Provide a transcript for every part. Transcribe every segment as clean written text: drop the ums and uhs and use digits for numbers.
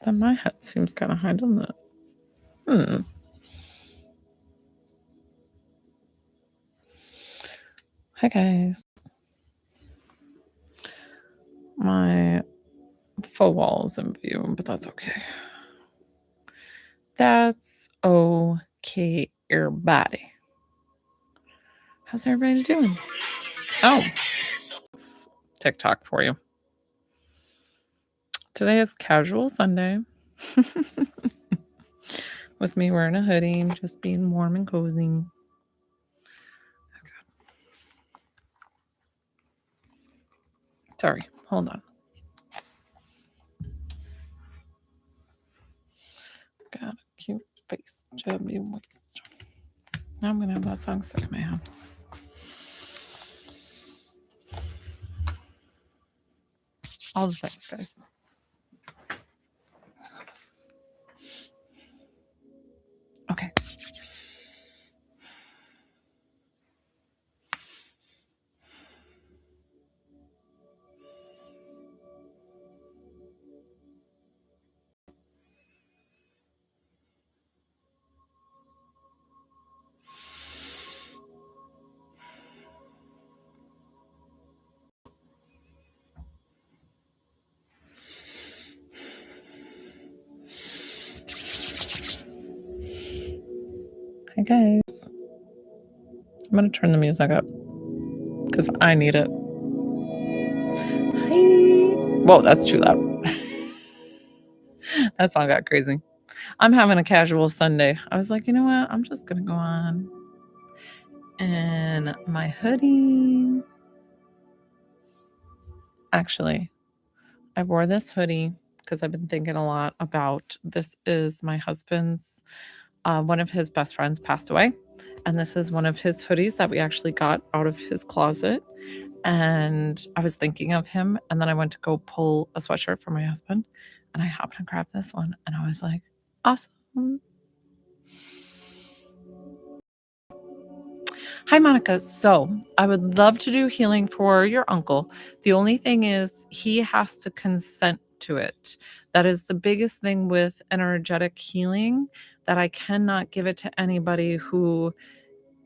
then my head seems kind of high, doesn't it? Hi guys. My faux wall is in view, but that's okay. That's okay, everybody. How's everybody doing? Oh, it's TikTok for you. Today is casual Sunday. With me wearing a hoodie, just being warm and cozy. Okay. Sorry, hold on. Got a cute face, chubby waist. Now I'm gonna have that song stuck in my head. All the things, guys. Okay. Hi guys. I'm gonna turn the music up because I need it. Hi. Whoa, that's too loud. That song got crazy. I'm having a casual Sunday. I was like, you know what? I'm just gonna go on and my hoodie. Actually, I wore this hoodie because I've been thinking a lot about this. Is my husband's one of his best friends passed away, and this is one of his hoodies that we actually got out of his closet. And I was thinking of him, and then I went to go pull a sweatshirt for my husband, and I happened to grab this one, and I was like, awesome. Hi, Monica. So I would love to do healing for your uncle. The only thing is he has to consent to it. That is the biggest thing with energetic healing, that I cannot give it to anybody who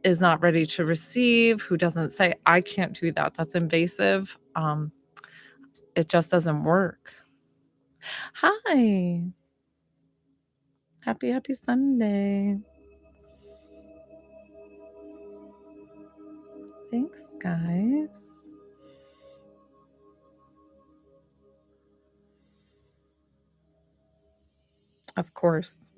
is not ready to receive, who doesn't say, I can't do that. That's invasive. It just doesn't work. Hi. Happy Sunday. Thanks, guys. Of course.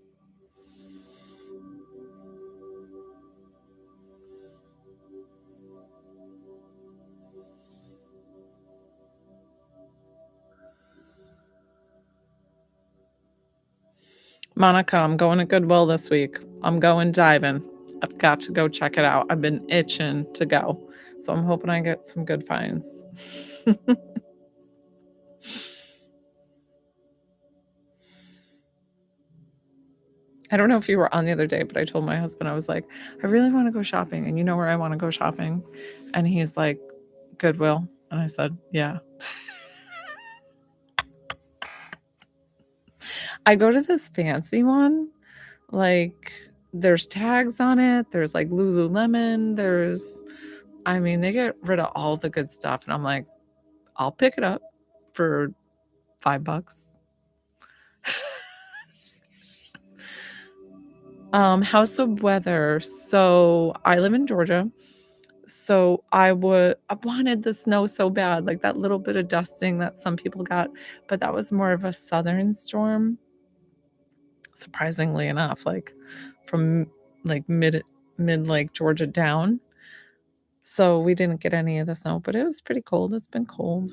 Monica, I'm going to Goodwill this week. I'm going diving. I've got to go check it out. I've been itching to go. So I'm hoping I get some good finds. I don't know if you were on the other day, but I told my husband, I was like, I really want to go shopping. And you know where I want to go shopping? And he's like, Goodwill. And I said, yeah. I go to this fancy one. Like, there's tags on it. There's like Lululemon. They get rid of all the good stuff. And I'm like, I'll pick it up for $5. House of weather. So I live in Georgia. So I wanted the snow so bad, like that little bit of dusting that some people got, but that was more of a southern storm. Surprisingly enough, like from like mid like Georgia down. So we didn't get any of the snow, but it was pretty cold. It's been cold.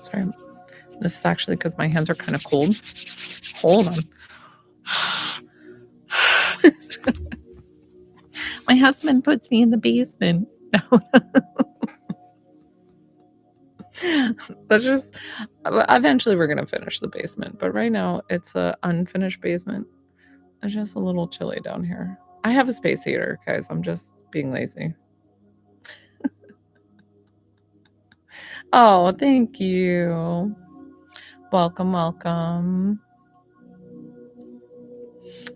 Sorry. This is actually because my hands are kind of cold. Hold on. My husband puts me in the basement. That's just, eventually we're going to finish the basement, but right now it's an unfinished basement. It's just a little chilly down here. I have a space heater, guys. I'm just being lazy. Oh, thank you. Welcome, welcome.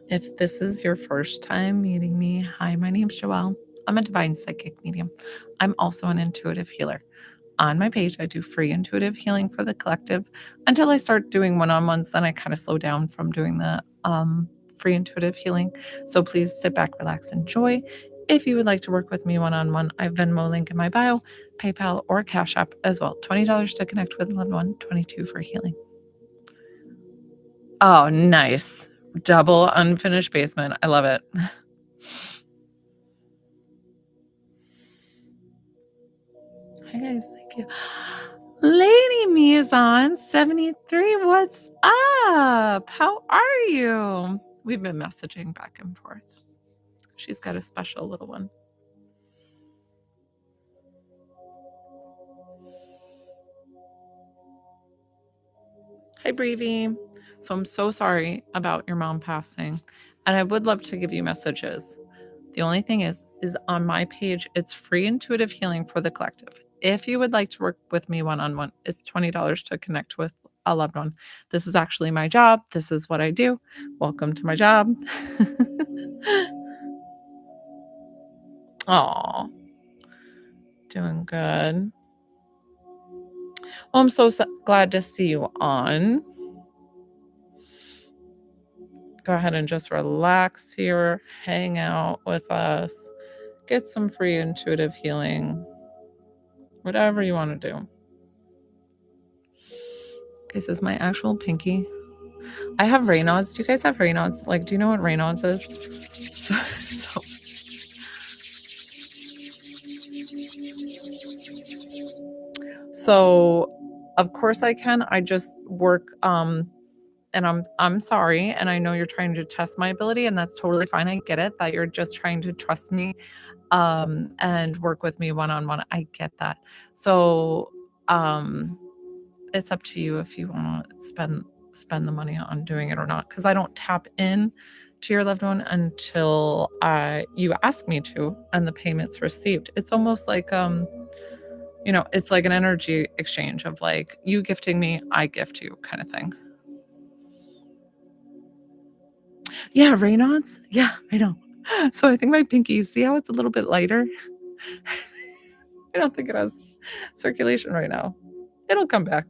If this is your first time meeting me, hi, my name's Joelle. I'm a divine psychic medium. I'm also an intuitive healer. On my page, I do free intuitive healing for the collective until I start doing one-on-ones. Then I kind of slow down from doing the free intuitive healing. So please sit back, relax, enjoy. If you would like to work with me one-on-one, I have Venmo link in my bio, PayPal, or Cash App as well. $20 to connect with a loved one, $22 for healing. Oh, nice. Double unfinished basement. I love it. Hi, guys. Thank you. Lady Me is on 73. What's up? How are you? We've been messaging back and forth. She's got a special little one. Hi, Breevy. So I'm so sorry about your mom passing, and I would love to give you messages. The only thing is on my page, it's free intuitive healing for the collective. If you would like to work with me one-on-one, it's $20 to connect with a loved one. This is actually my job. This is what I do. Welcome to my job. Aw, doing good. Well, I'm so glad to see you on. Go ahead and just relax here, hang out with us, get some free intuitive healing, whatever you want to do. This is my actual pinky. I have Raynaud's. Do you guys have Raynaud's? Like, do you know what Raynaud's is? So of course I can. I just work and I'm sorry, and I know you're trying to test my ability, and that's totally fine. I get it that you're just trying to trust me and work with me one-on-one. I get that. So it's up to you if you want to spend the money on doing it or not, because I don't tap in to your loved one until you ask me to and the payment's received. It's almost like it's like an energy exchange of like you gifting me, I gift you kind of thing. Yeah, Raynaud's. Yeah, I know. So I think my pinky, see how it's a little bit lighter? I don't think it has circulation right now. It'll come back.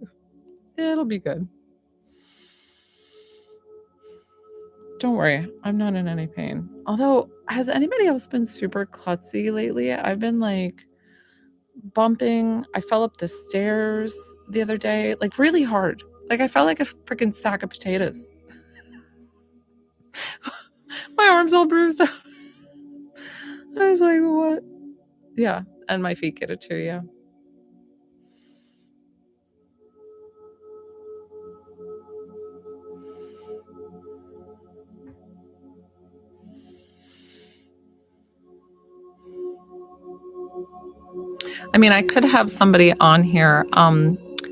It'll be good. Don't worry, I'm not in any pain. Although, has anybody else been super klutzy lately? I've been like bumping. I fell up the stairs the other day, like really hard. Like I felt like a freaking sack of potatoes. My arm's all bruised up. I was like, what? Yeah, and my feet get it too, yeah. I mean, I could have somebody on here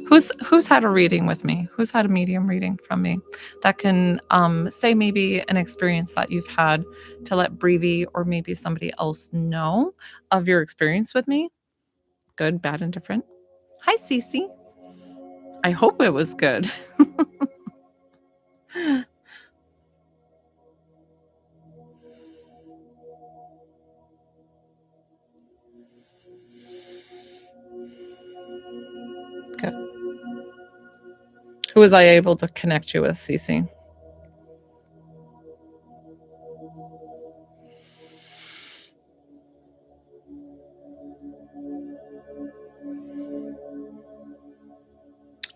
who's had a reading with me, who's had a medium reading from me, that can say maybe an experience that you've had to let Breevy or maybe somebody else know of your experience with me. Good, bad, and different. Hi, Cece. I hope it was good. Good. Who was I able to connect you with, Cece?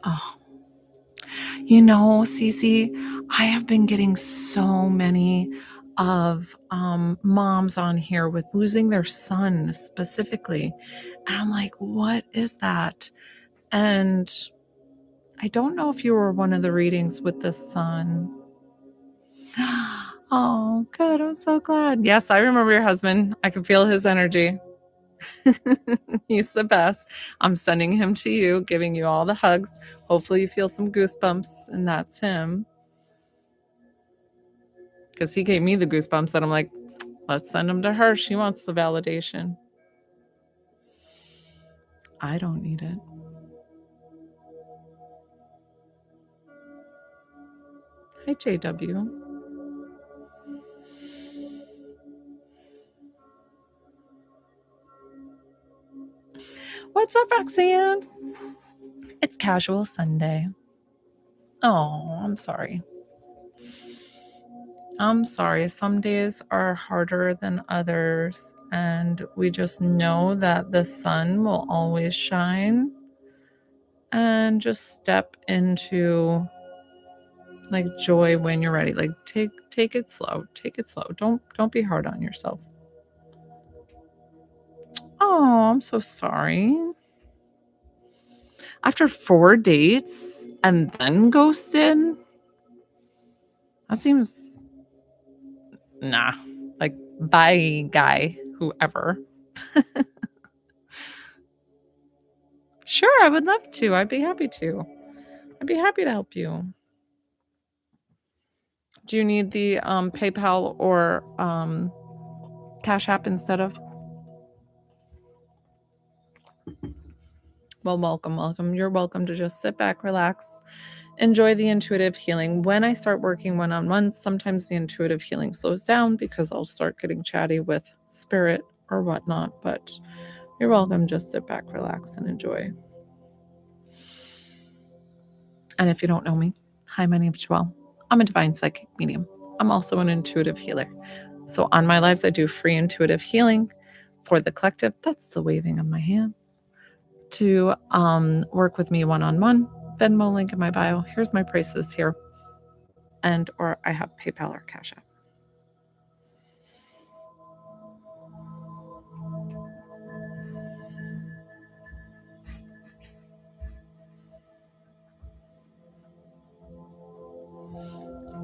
Oh, Cece, I have been getting so many of moms on here with losing their son specifically. And I'm like, what is that? And I don't know if you were one of the readings with the sun. Oh, good. I'm so glad. Yes, I remember your husband. I can feel his energy. He's the best. I'm sending him to you, giving you all the hugs. Hopefully, you feel some goosebumps, and that's him. Because he gave me the goosebumps, and I'm like, let's send him to her. She wants the validation. I don't need it. Hi, JW. What's up, Roxanne? It's casual Sunday. Oh, I'm sorry. I'm sorry. Some days are harder than others, and we just know that the sun will always shine. And just step into like joy when you're ready. Like take it slow. Take it slow. Don't be hard on yourself. Oh, I'm so sorry. After 4 dates and then ghosted? That seems nah. Like bye guy, whoever. Sure, I would love to. I'd be happy to. I'd be happy to help you. Do you need the PayPal or Cash App instead of? Well, welcome. You're welcome to just sit back, relax, enjoy the intuitive healing. When I start working one-on-ones, sometimes the intuitive healing slows down because I'll start getting chatty with spirit or whatnot, but you're welcome. Just sit back, relax, and enjoy. And if you don't know me, hi, my name's Joelle. I'm a divine psychic medium. I'm also an intuitive healer. So on my lives, I do free intuitive healing for the collective. That's the waving of my hands. To work with me one-on-one, Venmo link in my bio. Here's my prices here. And or I have PayPal or Cash App.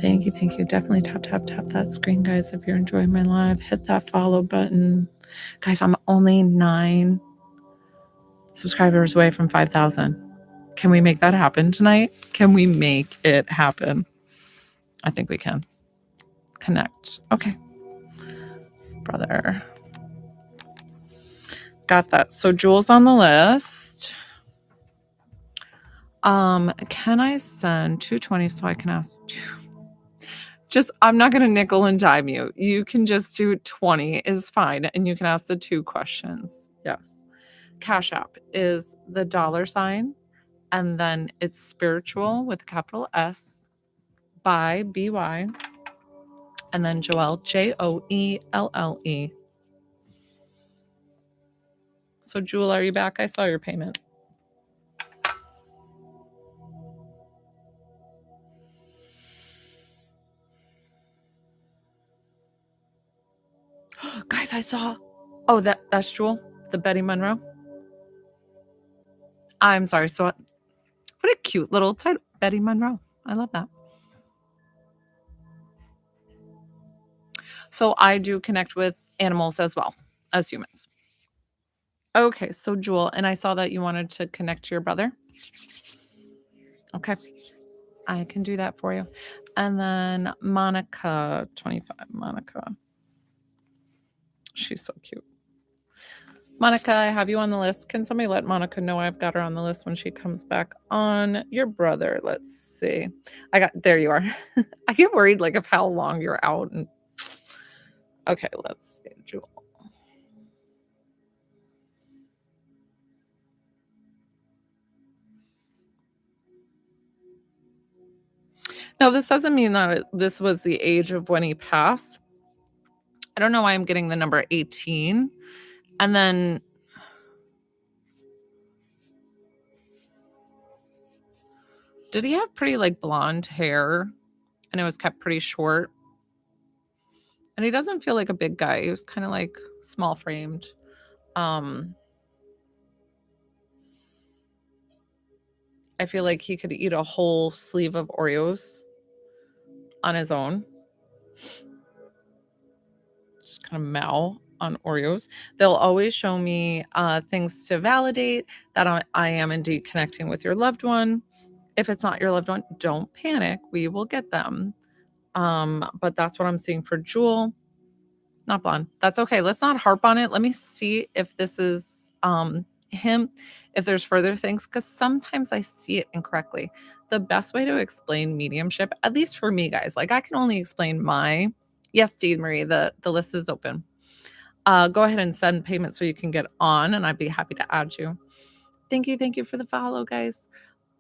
Thank you. Definitely tap that screen, guys. If you're enjoying my live, hit that follow button. Guys, I'm only 9 subscribers away from 5,000. Can we make that happen tonight? Can we make it happen? I think we can. Connect. Okay. Brother. Got that. So Jewel's on the list. Can I send 220 so I can ask? Just, I'm not going to nickel and dime you. You can just do 20 is fine. And you can ask the 2 questions. Yes. Cash App is the $, and then it's spiritual with a capital S by BY, and then Joelle, JOELLE. So Jewel, are you back? I saw your payment. Guys, I saw. Oh, that's Jewel, the Betty Monroe. I'm sorry. So, what a cute little title, Betty Monroe. I love that. So I do connect with animals as well as humans. Okay, so Jewel, and I saw that you wanted to connect to your brother. Okay, I can do that for you. And then Monica, 25. Monica. She's so cute. Monica, I have you on the list. Can somebody let Monica know I've got her on the list when she comes back on? Your brother, let's see. There you are. I get worried like of how long you're out. And okay, let's see, Jewel. Now, this doesn't mean that this was the age of when he passed. I don't know why I'm getting the number 18. And then did he have pretty like blonde hair and it was kept pretty short? And he doesn't feel like a big guy. He was kind of like small framed. And I feel like he could eat a whole sleeve of Oreos on his own. Just kind of mow on Oreos. They'll always show me things to validate that I am indeed connecting with your loved one. If it's not your loved one, don't panic. We will get them. But that's what I'm seeing for Jewel. Not blonde. That's okay. Let's not harp on it. Let me see if this is him, if there's further things, because sometimes I see it incorrectly. The best way to explain mediumship, at least for me, guys, like I can only explain my yes, Dee Marie, the list is open. Go ahead and send payment so you can get on, and I'd be happy to add you. Thank you for the follow, guys.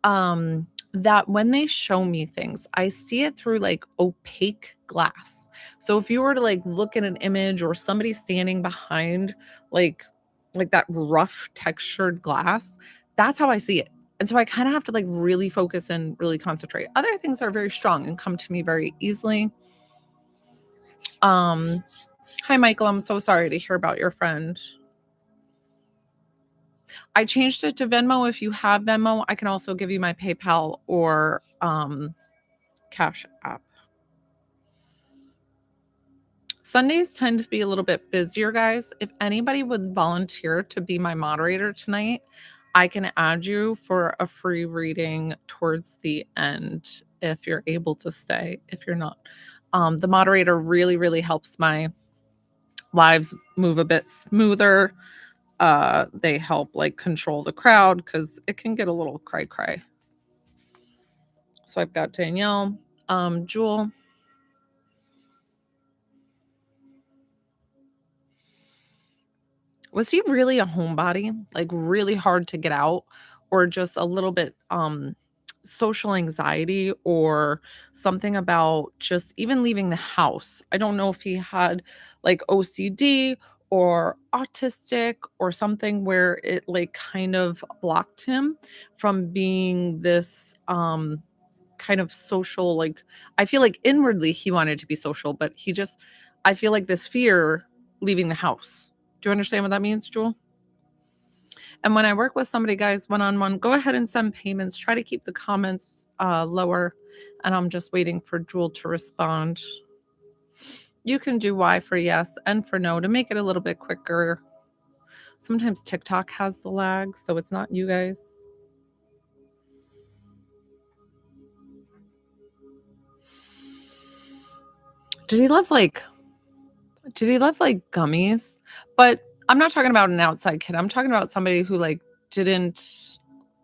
That when they show me things, I see it through like opaque glass. So if you were to like look at an image or somebody standing behind like that rough textured glass, that's how I see it. And so I kind of have to like really focus and really concentrate. Other things are very strong and come to me very easily. Hi Michael, I'm so sorry to hear about your friend. I changed it to Venmo. If you have Venmo, I can also give you my PayPal or Cash App. Sundays tend to be a little bit busier, guys. If anybody would volunteer to be my moderator tonight, I can add you for a free reading towards the end if you're able to stay. If you're not, the moderator really, really helps my lives move a bit smoother. They help like control the crowd because it can get a little cry. So I've got Danielle, Jewel. Was he really a homebody? Like really hard to get out, or just a little bit social anxiety, or something about just even leaving the house? I don't know if he had like OCD or autistic or something where it like kind of blocked him from being this kind of social, like I feel like inwardly he wanted to be social, but he just I feel like this fear leaving the house. Do you understand what that means, Jewel? And when I work with somebody, guys, one-on-one, go ahead and send payments. Try to keep the comments lower. And I'm just waiting for Jewel to respond. You can do Y for yes and for no to make it a little bit quicker. Sometimes TikTok has the lag, so it's not you guys. Did he love like gummies? But I'm not talking about an outside kid. I'm talking about somebody who like didn't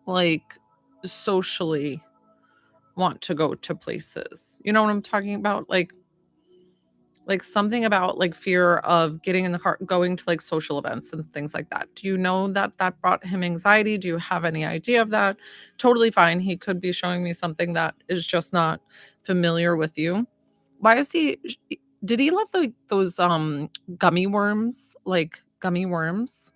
like socially want to go to places. You know what I'm talking about? Like something about like fear of getting in the car, going to like social events and things like that. Do you know that that brought him anxiety? Do you have any idea of that? Totally fine. He could be showing me something that is just not familiar with you. Why is he did he love like those gummy worms? Like gummy worms?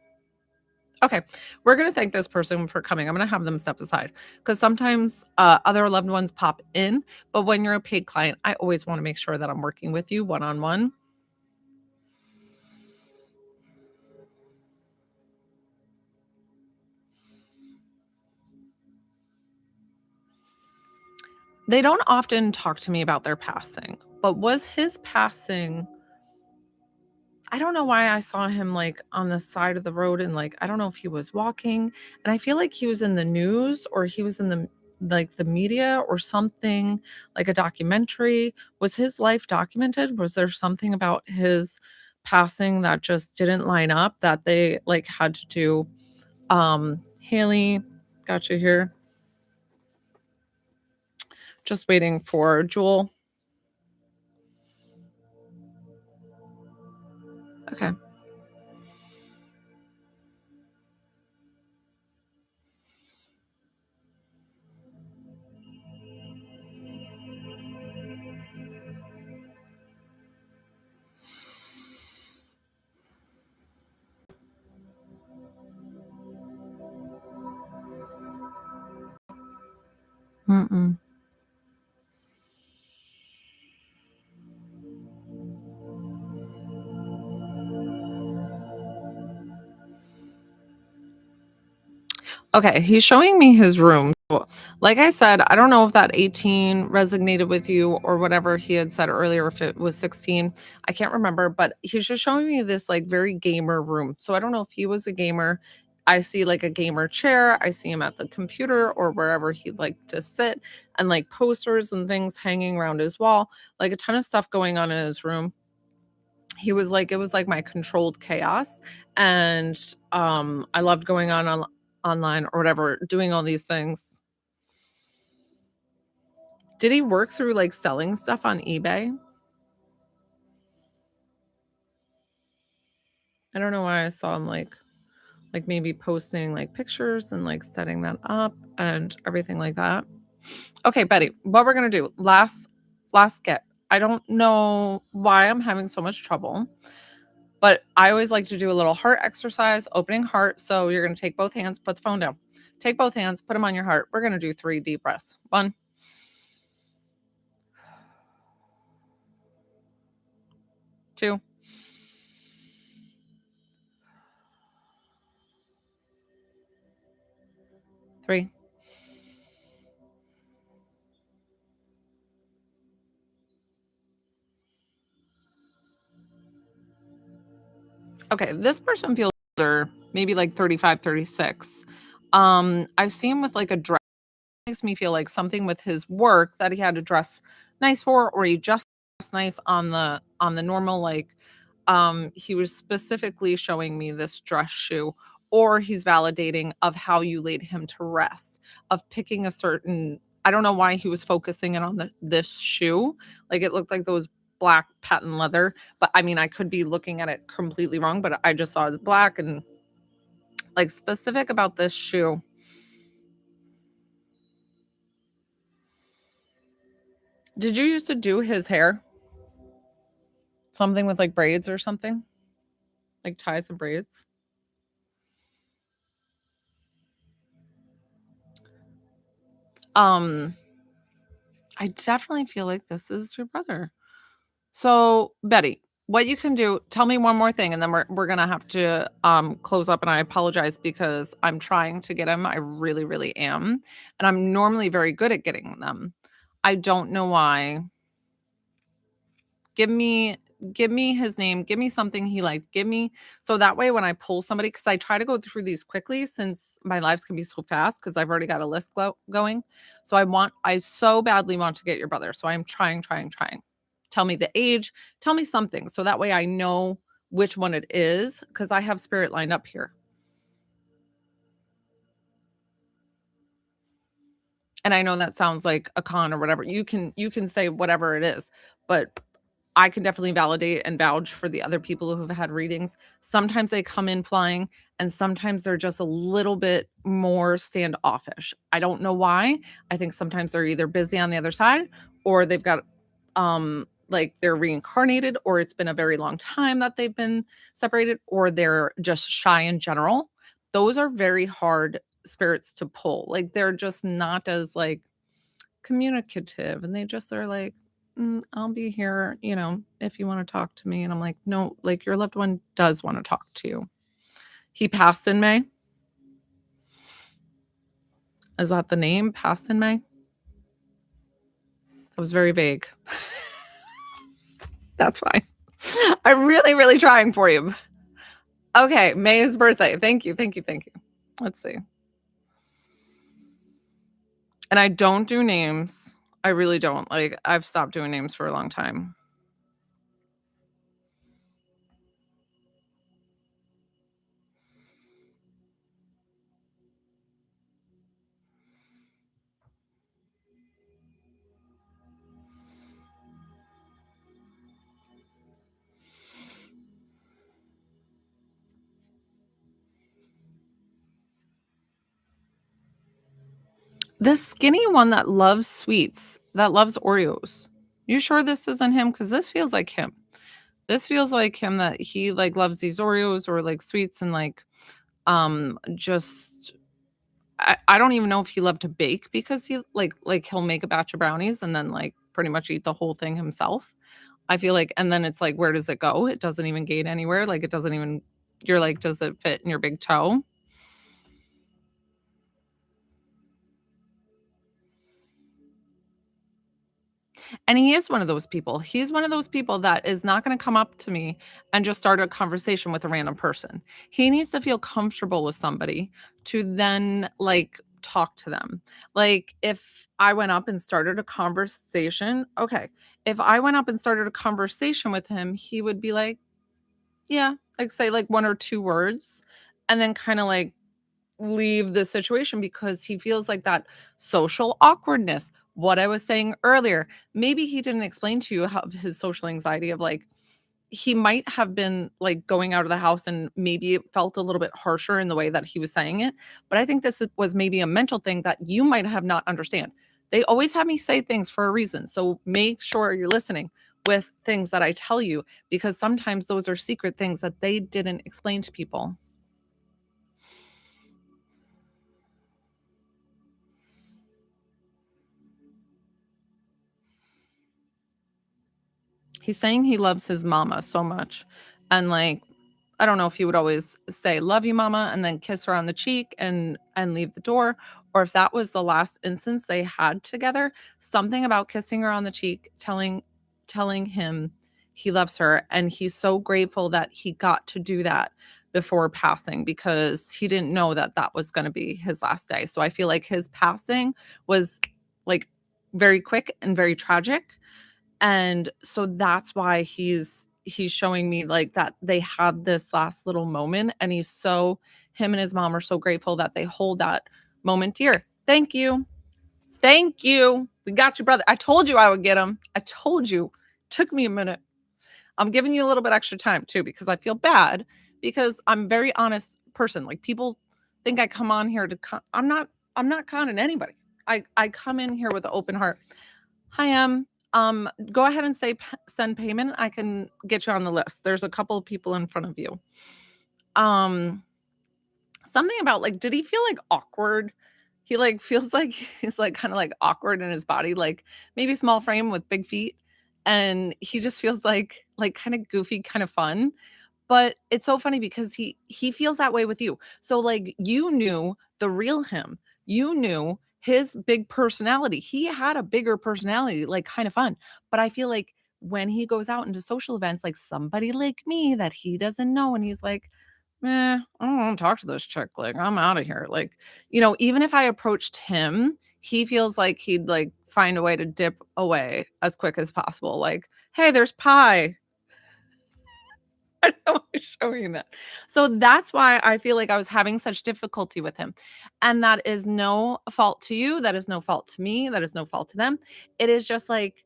Okay, we're gonna thank this person for coming. I'm gonna have them step aside because sometimes other loved ones pop in, but when you're a paid client, I always want to make sure that I'm working with you one-on-one. They don't often talk to me about their passing, but was his passing I don't know why I saw him, like, on the side of the road and, like, I don't know if he was walking, and I feel like he was in the news or he was in the media or something, like a documentary. Was his life documented? Was there something about his passing that just didn't line up that they, like, had to do? Haley, got you here. Just waiting for Jewel. Okay. Mm-mm. Okay, he's showing me his room. Like I said, I don't know if that 18 resonated with you or whatever he had said earlier, if it was 16. I can't remember, but he's just showing me this like very gamer room. So I don't know if he was a gamer. I see like a gamer chair. I see him at the computer or wherever he'd like to sit, and like posters and things hanging around his wall, like a ton of stuff going on in his room. He was like, it was like my controlled chaos. And I loved going on online or whatever, doing all these things. Did he work through like selling stuff on eBay? I don't know why I saw him like maybe posting like pictures and like setting that up and everything like that. Okay, Betty, what we're gonna do, last get. I don't know why I'm having so much trouble, but I always like to do a little heart exercise, opening heart. So you're gonna take both hands, put the phone down. Take both hands, put them on your heart. We're gonna do 3 deep breaths. 1, 2, 3. Okay, this person feels older, maybe like 35, 36. I see him with like a dress. Makes me feel like something with his work that he had to dress nice for, or he just dressed nice on the normal, like he was specifically showing me this dress shoe, or he's validating of how you laid him to rest, of picking a certain, I don't know why he was focusing in on this shoe. Like it looked like those black patent leather, but I mean I could be looking at it completely wrong, but I just saw it as black and like specific about this shoe. Did you used to do his hair? Something with like braids or something? Like ties and braids? Um, I definitely feel like this is your brother. So, Betty, what you can do, tell me one more thing and then we're gonna have to close up, and I apologize because I'm trying to get him. I really, really am. And I'm normally very good at getting them. I don't know why. Give me give me his name, give me something he liked, give me, so that way when I pull somebody, because I try to go through these quickly since my lives can be so fast because I've already got a list going. So I so badly want to get your brother. So I'm trying. Tell me the age, tell me something so that way I know which one it is because I have spirit lined up here. And I know that sounds like a con or whatever. You can say whatever it is, but I can definitely validate and vouch for the other people who've had readings. Sometimes they come in flying and sometimes they're just a little bit more standoffish. I don't know why. I think sometimes they're either busy on the other side or they've got like they're reincarnated, or it's been a very long time that they've been separated, or they're just shy in general. Those are very hard spirits to pull. Like they're just not as like communicative, and they just are like, I'll be here, if you want to talk to me. And I'm like, no, like your loved one does want to talk to you. He passed in May. Is that the name? Passed in May? That was very vague. That's fine. I'm really, really trying for you. Okay, May's birthday. Thank you. Let's see. And I don't do names. I really don't. Like, I've stopped doing names for a long time. This skinny one that loves sweets, that loves Oreos. You sure this isn't him? Because this feels like him. This feels like him, that he like loves these Oreos or like sweets and like just I don't even know if he loved to bake because he like he'll make a batch of brownies and then like pretty much eat the whole thing himself. I feel like, and then it's like, where does it go? It doesn't even gain anywhere. Like it doesn't even, you're like, does it fit in your big toe? And he is one of those people. He's one of those people that is not gonna come up to me and just start a conversation with a random person. He needs to feel comfortable with somebody to then, like, talk to them. Like, if I went up and started a conversation, okay. If I went up and started a conversation with him, he would be like, "Yeah," like, say, like, 1 or 2 words, and then kinda, like, leave the situation because he feels like that social awkwardness. What I was saying earlier, maybe he didn't explain to you how his social anxiety of like he might have been like going out of the house and maybe it felt a little bit harsher in the way that he was saying it. But I think was maybe a mental thing that you might have not understand. They always have me say things for a reason. So make sure you're listening with things that I tell you because sometimes those are secret things that they didn't explain to people. He's saying he loves his mama so much, and, like, I don't know if he would always say, "Love you, mama," and then kiss her on the cheek and leave the door, or if that was the last instance they had together, something about kissing her on the cheek, telling him he loves her, and he's so grateful that he got to do that before passing because he didn't know that that was gonna be his last day, so I feel like his passing was, like, very quick and very tragic, and so that's why he's showing me, like, that they had this last little moment, and he's so him and his mom are so grateful that they hold that moment dear. Thank you. Thank you. We got you, brother. I told you I would get him. I told you. Took me a minute. I'm giving you a little bit extra time too because I feel bad because I'm a very honest person. Like, people think I come on here to I'm not conning anybody. I come in here with an open heart. Hi, go ahead and say send payment. I can get you on the list. There's a couple of people in front of you. Um, Something about like, did he feel like awkward? He like feels like he's like kind of like awkward in his body, like maybe small frame with big feet. And he just feels like kind of goofy, kind of fun. But it's so funny because he feels that way with you. So, like, you knew the real him. You knew his big personality. He had a bigger personality, like, kinda fun. But I feel like when he goes out into social events, like, somebody like me that he doesn't know, and he's like, I don't wanna talk to this chick, like, I'm outta here." Like, even if I approached him, he feels like he'd, like, find a way to dip away as quick as possible, like, "Hey, there's pie." I know I'm showing that. So that's why I feel like I was having such difficulty with him. And that is no fault to you. That is no fault to me. That is no fault to them. It is just like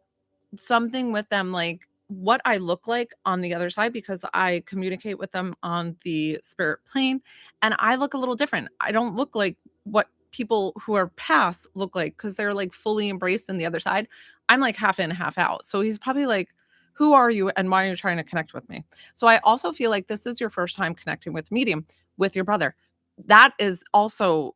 something with them, like what I look like on the other side, because I communicate with them on the spirit plane and I look a little different. I don't look like what people who are past look like because they're like fully embraced in the other side. I'm like half in, half out. So he's probably like, who are you and why are you trying to connect with me? So I also feel like this is your first time connecting with medium with your brother. That is also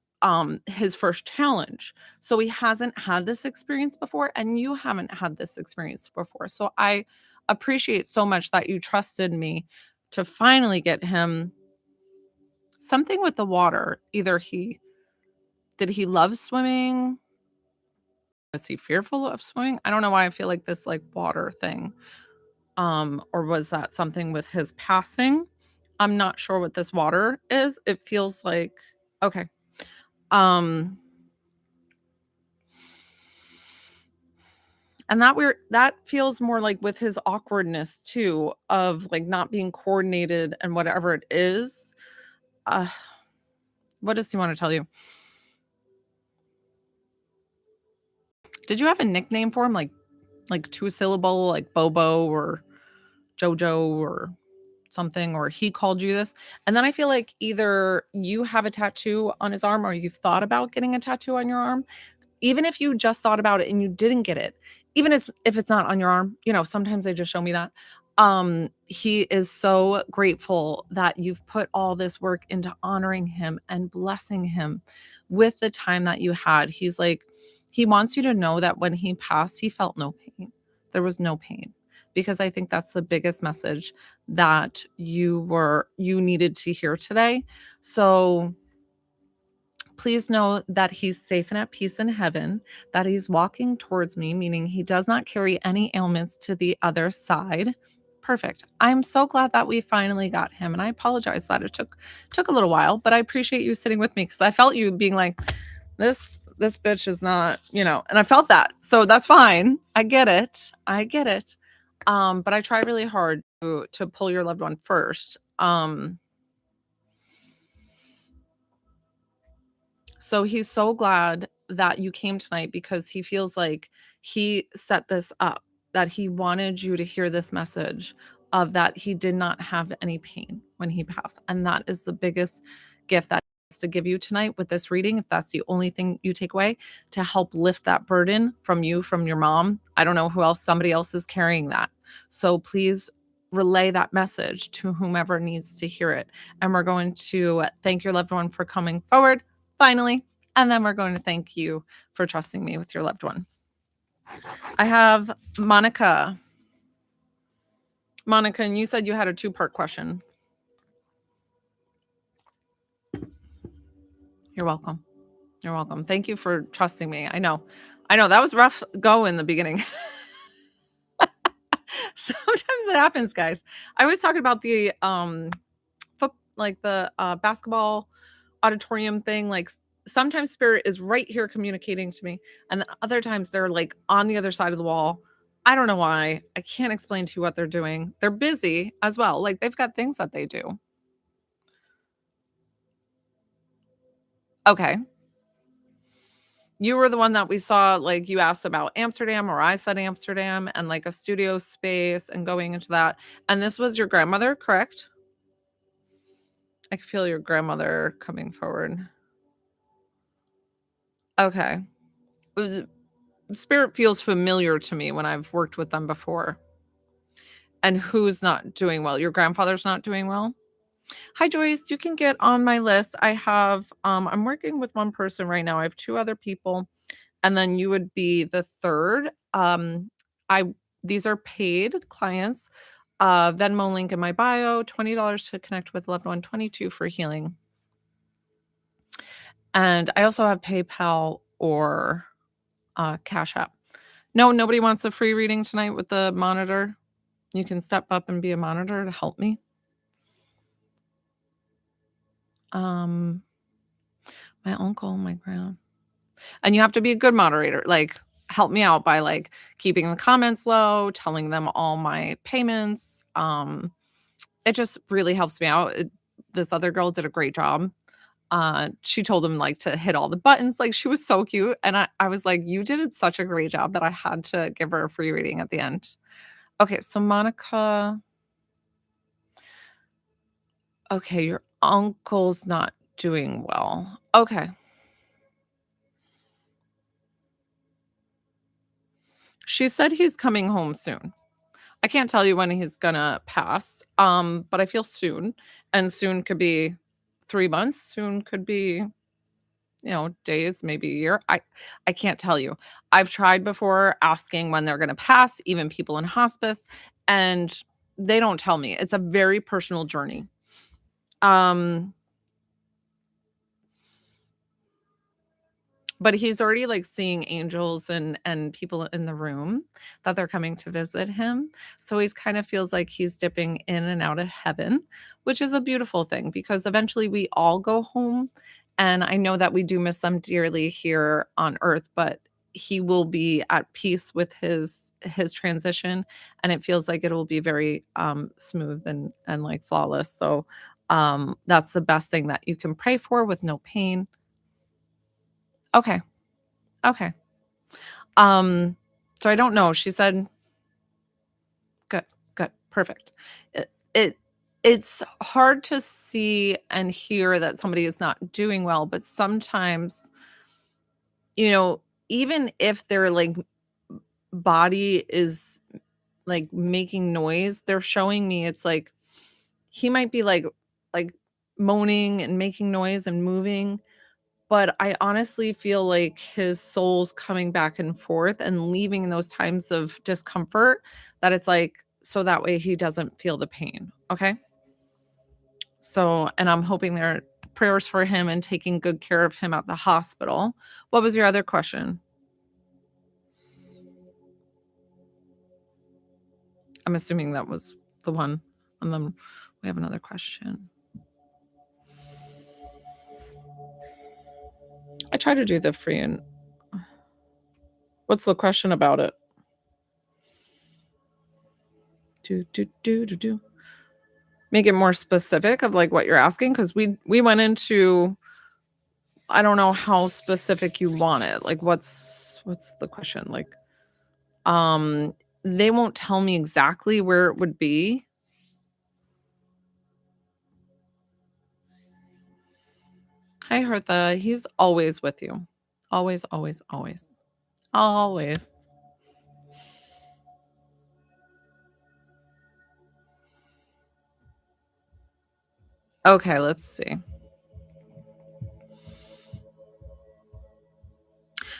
his first challenge. So he hasn't had this experience before and you haven't had this experience before. So I appreciate so much that you trusted me to finally get him something with the water. Either he did he love swimming? Is he fearful of swimming? I don't know why I feel like this like water thing. Or was that something with his passing? I'm not sure what this water is. It feels like okay. Um, and that feels more like with his awkwardness too, of like not being coordinated and whatever it is. Uh, what does he want to tell you? Did you have a nickname for him, like two syllable, like Bobo or Jojo or something, or he called you this? And then I feel like either you have a tattoo on his arm or you've thought about getting a tattoo on your arm. Even if you just thought about it and you didn't get it, even if it's not on your arm, sometimes they just show me that. He is so grateful that you've put all this work into honoring him and blessing him with the time that you had. He's like, he wants you to know that when he passed, he felt no pain. There was no pain. Because I think that's the biggest message that you needed to hear today. So Please know that he's safe and at peace in heaven, that he's walking towards me, meaning he does not carry any ailments to the other side. Perfect. I'm so glad that we finally got him, and I apologize that it took a little while, but I appreciate you sitting with me because I felt you being like, this bitch is not, and I felt that. So that's fine. I get it. I get it. But I tried really hard to pull your loved one first. So he's so glad that you came tonight because he feels like he set this up, that he wanted you to hear this message of that he did not have any pain when he passed. And that is the biggest gift that he has to give you tonight with this reading. If that's the only thing you take away, to help lift that burden from you, from your mom. I don't know who else, somebody else is carrying that. So please relay that message to whomever needs to hear it. And we're going to thank your loved one for coming forward finally. And then we're going to thank you for trusting me with your loved one. I have Monica. Monica, and you said you had a 2-part question. You're welcome. You're welcome. Thank you for trusting me. I know that was rough go in the beginning. Sometimes it happens, guys. I was talking about the basketball auditorium thing. Like sometimes spirit is right here communicating to me, and then other times they're like on the other side of the wall. I don't know why. I can't explain to you what they're doing. They're busy as well. Like they've got things that they do. Okay. You were the one that we saw, like you asked about Amsterdam, or I said Amsterdam, and like a studio space and going into that. And this was your grandmother, correct? I can feel your grandmother coming forward. Okay. Spirit feels familiar to me when I've worked with them before. And who's not doing well? Your grandfather's not doing well? Hi, Joyce. You can get on my list. I have, I'm working with one person right now. I have 2 other people, and then you would be the third. I These are paid clients. Venmo link in my bio, $20 to connect with loved one, 22 for healing. And I also have PayPal or Cash App. No, nobody wants a free reading tonight with the monitor. You can step up and be a monitor to help me. My uncle, my grand. And you have to be a good moderator. Like help me out by like keeping the comments low, telling them all my payments. It just really helps me out. This other girl did a great job. She told him like to hit all the buttons. Like she was so cute. And I was like, you did such a great job that I had to give her a free reading at the end. Okay, so Monica. Okay, your uncle's not doing well. Okay. She said he's coming home soon. I can't tell you when he's gonna pass, but I feel soon, and soon could be 3 months, soon could be, days, maybe a year. I can't tell you. I've tried before asking when they're gonna pass, even people in hospice, and they don't tell me. It's a very personal journey. But he's already, like, seeing angels and people in the room that they're coming to visit him. So he's kind of feels like he's dipping in and out of heaven, which is a beautiful thing because eventually we all go home, and I know that we do miss them dearly here on earth, but he will be at peace with his transition, and it feels like it'll be very, smooth and, like, flawless. So, that's the best thing that you can pray for with no pain. Okay. Okay. So I don't know. She said, good, good, perfect. It's hard to see and hear that somebody is not doing well, but sometimes, even if their like body is like making noise, they're showing me it's like he might be like moaning and making noise and moving. But I honestly feel like his soul's coming back and forth and leaving in those times of discomfort that it's like, so that way he doesn't feel the pain. Okay. So, and I'm hoping they're prayers for him and taking good care of him at the hospital. What was your other question? I'm assuming that was the one, and then we have another question. I try to do the free and what's the question about it? Do, do, do, do, do. Make it more specific of, like, what you're asking, because we went into I don't know how specific you want it. Like, what's the question? Like, they won't tell me exactly where it would be. Hi, Hertha. He's always with you. Always, always, always. Always. Okay, let's see.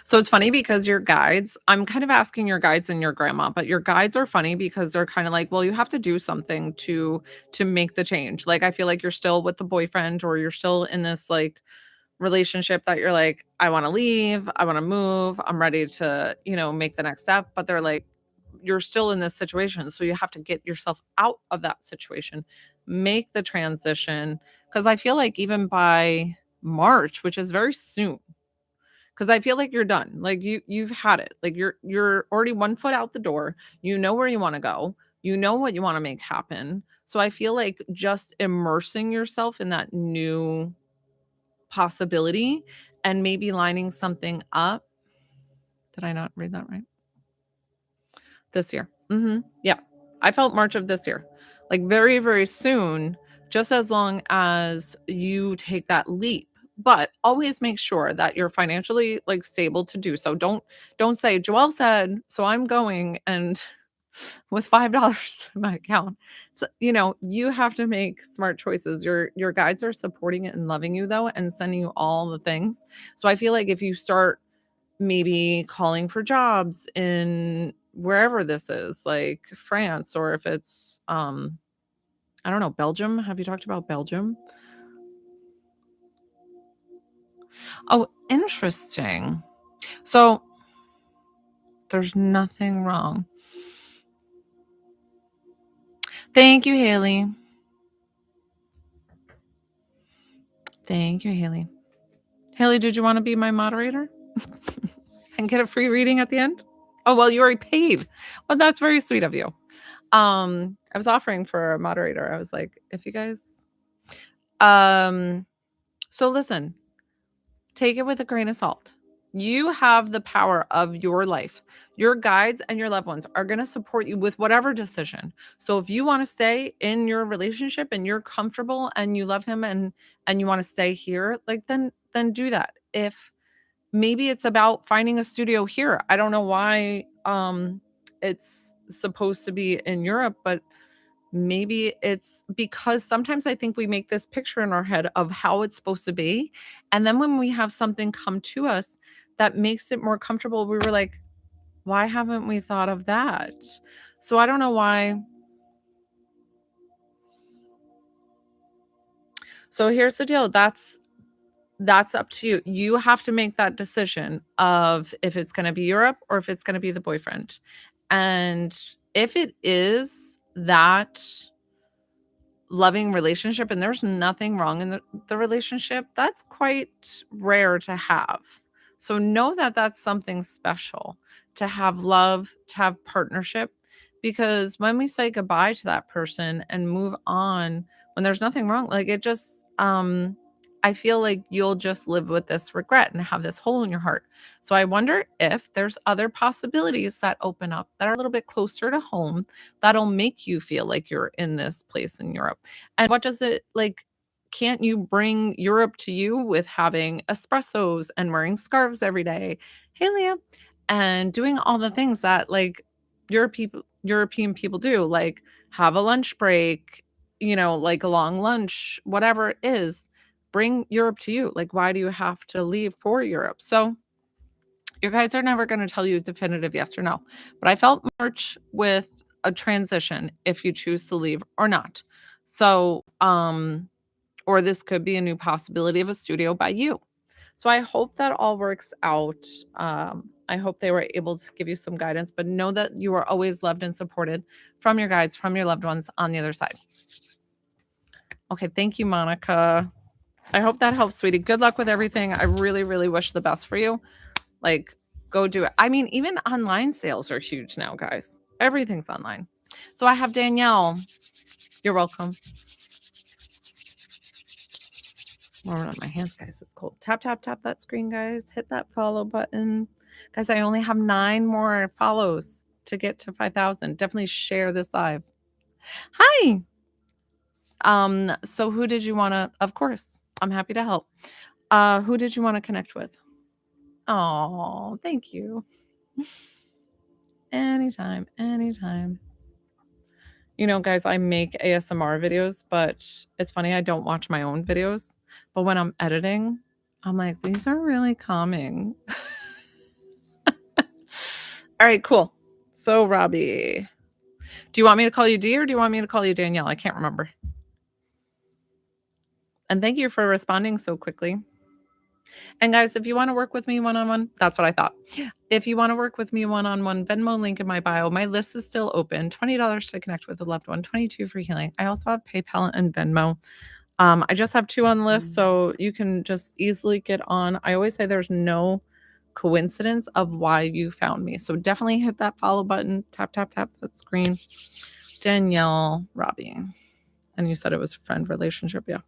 So it's funny because your guides, I'm kind of asking your guides and your grandma, but your guides are funny because they're kind of like, well, you have to do something to make the change. Like I feel like you're still with the boyfriend or you're still in this like relationship that you're like, I want to leave, I want to move, I'm ready to, make the next step, but they're like you're still in this situation, so you have to get yourself out of that situation. Make the transition because I feel like even by March, which is very soon, because I feel like you're done. Like you've had it. Like you're already one foot out the door. You know where you want to go. You know what you want to make happen. So I feel like just immersing yourself in that new possibility and maybe lining something up. Did I not read that right? This year. Yeah. I felt March of this year. Like very, very soon, just as long as you take that leap. But always make sure that you're financially like stable to do so. Don't say Joelle said, so I'm going and with $5 in my account. So, you have to make smart choices. Your guides are supporting it and loving you though and sending you all the things. So I feel like if you start maybe calling for jobs in wherever this is, like France, or if it's I don't know, Belgium. Have you talked about Belgium? Oh, interesting. So there's nothing wrong. Thank you, Haley. Thank you, Haley. Haley, did you want to be my moderator and get a free reading at the end? Oh, well, you already paid. Well, that's very sweet of you. I was offering for a moderator. I was like, if you guys so listen, take it with a grain of salt. You have the power of your life. Your guides and your loved ones are going to support you with whatever decision. So if you want to stay in your relationship and you're comfortable and you love him and you want to stay here, like then do that. If maybe it's about finding a studio here. I don't know why it's supposed to be in Europe, but maybe it's because sometimes I think we make this picture in our head of how it's supposed to be. And then when we have something come to us that makes it more comfortable, we were like, why haven't we thought of that? So I don't know why. So here's the deal. That's up to you. You have to make that decision of if it's going to be Europe or if it's going to be the boyfriend. And if it is that loving relationship and there's nothing wrong in the relationship, that's quite rare to have. So know that that's something special to have love, to have partnership, because when we say goodbye to that person and move on, when there's nothing wrong, like it just I feel like you'll just live with this regret and have this hole in your heart. So I wonder if there's other possibilities that open up that are a little bit closer to home that'll make you feel like you're in this place in Europe. And what does it like? Can't you bring Europe to you with having espressos and wearing scarves every day? Hey, Leah. And doing all the things that like European people do, like have a lunch break, like a long lunch, whatever it is, bring Europe to you. Like, why do you have to leave for Europe? So your guys are never going to tell you definitive yes or no. But I felt March with a transition if you choose to leave or not. So, or this could be a new possibility of a studio by you. So I hope that all works out. I hope they were able to give you some guidance, but know that you are always loved and supported from your guides, from your loved ones on the other side. Okay, thank you, Monica. I hope that helps, sweetie. Good luck with everything. I really, really wish the best for you. Like, go do it. I mean, even online sales are huge now, guys. Everything's online. So I have Danielle. You're welcome. Warming up my hands, guys. It's cold. Tap, tap, tap that screen, guys. Hit that follow button. Guys, I only have 9 more follows to get to 5,000. Definitely share this live. Hi. So who did you want to, of course, I'm happy to help. Who did you want to connect with? Oh, thank you. Anytime, anytime. You know, guys, I make ASMR videos, but it's funny, I don't watch my own videos. But when I'm editing, I'm like, these are really calming. All right, cool. So, Robbie, do you want me to call you D or do you want me to call you Danielle? I can't remember. And thank you for responding so quickly. And guys, if you want to work with me one-on-one, that's what I thought. If you want to work with me one-on-one, Venmo link in my bio. My list is still open. $20 to connect with a loved one, $22 for healing. I also have PayPal and Venmo. I just have 2 on the list, so you can just easily get on. I always say there's no coincidence of why you found me. So definitely hit that follow button. Tap, tap, tap that screen. Danielle, Robbie. And you said it was a friend relationship. Yeah.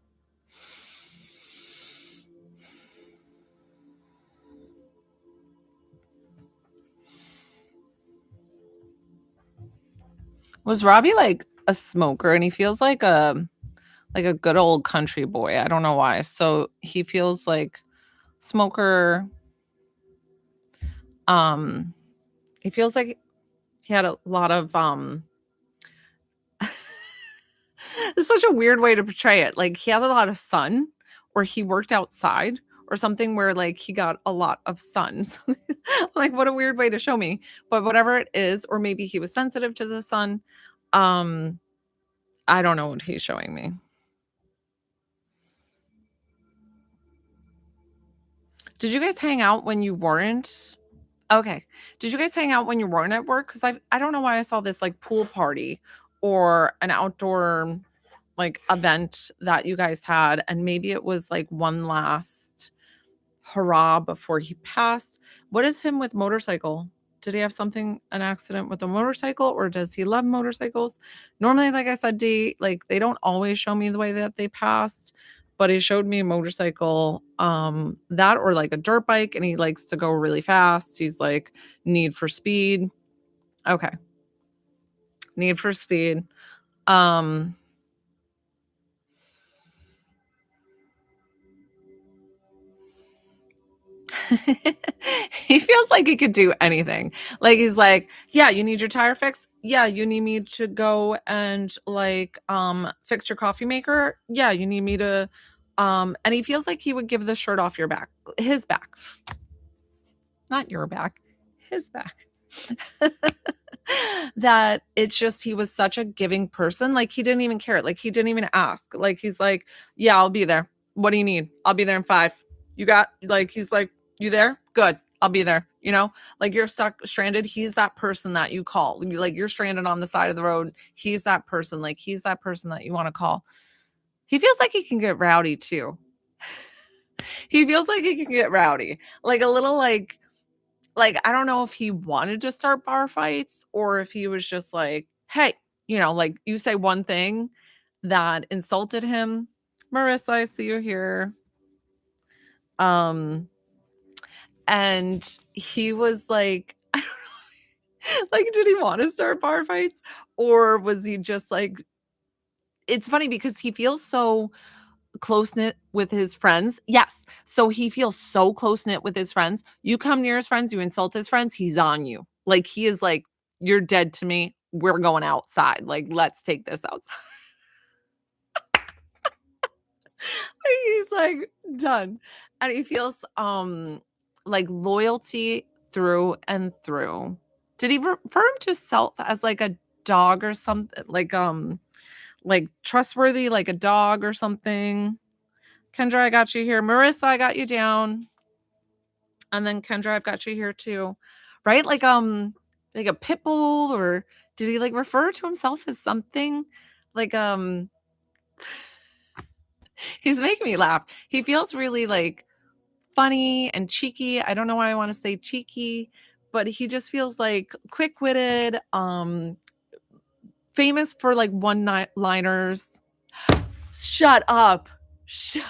Was Robbie like a smoker? And he feels like a good old country boy. I don't know why. So he feels like smoker. He feels like he had a lot of it's such a weird way to portray it. Like he had a lot of sun, or he worked outside, or something where like he got a lot of sun. Like what a weird way to show me. But whatever it is, or maybe he was sensitive to the sun. I don't know what he's showing me. Did you guys hang out when you weren't? Okay. Did you guys hang out when you weren't at work? Because I don't know why I saw this like pool party or an outdoor like event that you guys had, and maybe it was like one last hurrah before he passed. What is him with motorcycle? Did he have an accident with a motorcycle, or does he love motorcycles? Normally, like I said, D, like they don't always show me the way that they passed, but he showed me a motorcycle, that or like a dirt bike, and he likes to go really fast. He's like Need for Speed. Okay. Need for Speed. He feels like he could do anything. Like he's like, yeah, you need your tire fixed. Yeah, you need me to go and like fix your coffee maker. Yeah, you need me to and he feels like he would give the shirt off your back, his back. Not your back, his back. That it's just he was such a giving person. Like he didn't even care. Like he didn't even ask. Like he's like, yeah, I'll be there. What do you need? I'll be there in 5. You got like he's like, you there? Good. I'll be there. You know, like you're stuck stranded. He's that person that you call. Like you're stranded on the side of the road. He's that person. Like he's that person that you want to call. He feels like he can get rowdy too. He feels like he can get rowdy. Like a little like I don't know if he wanted to start bar fights or if he was just like, hey, you know, like you say one thing that insulted him. Marissa, I see you here. And he was like, I don't know, like, did he want to start bar fights? Or was he just like, it's funny because he feels so close knit with his friends. Yes. So he feels so close knit with his friends. You come near his friends, you insult his friends, he's on you. Like he is like, you're dead to me. We're going outside. Like, let's take this outside. He's like done. And he feels like loyalty through and through. Did he refer him to himself as like a dog or something? Like trustworthy, like a dog or something? Kendra, I got you here. Marissa, I got you down. And then Kendra, I've got you here too. Right? Like a pit bull, or did he like refer to himself as something? Like he's making me laugh. He feels really like funny and cheeky. I don't know why I want to say cheeky, but he just feels like quick-witted, famous for like one-liners. Shut up. Shut up.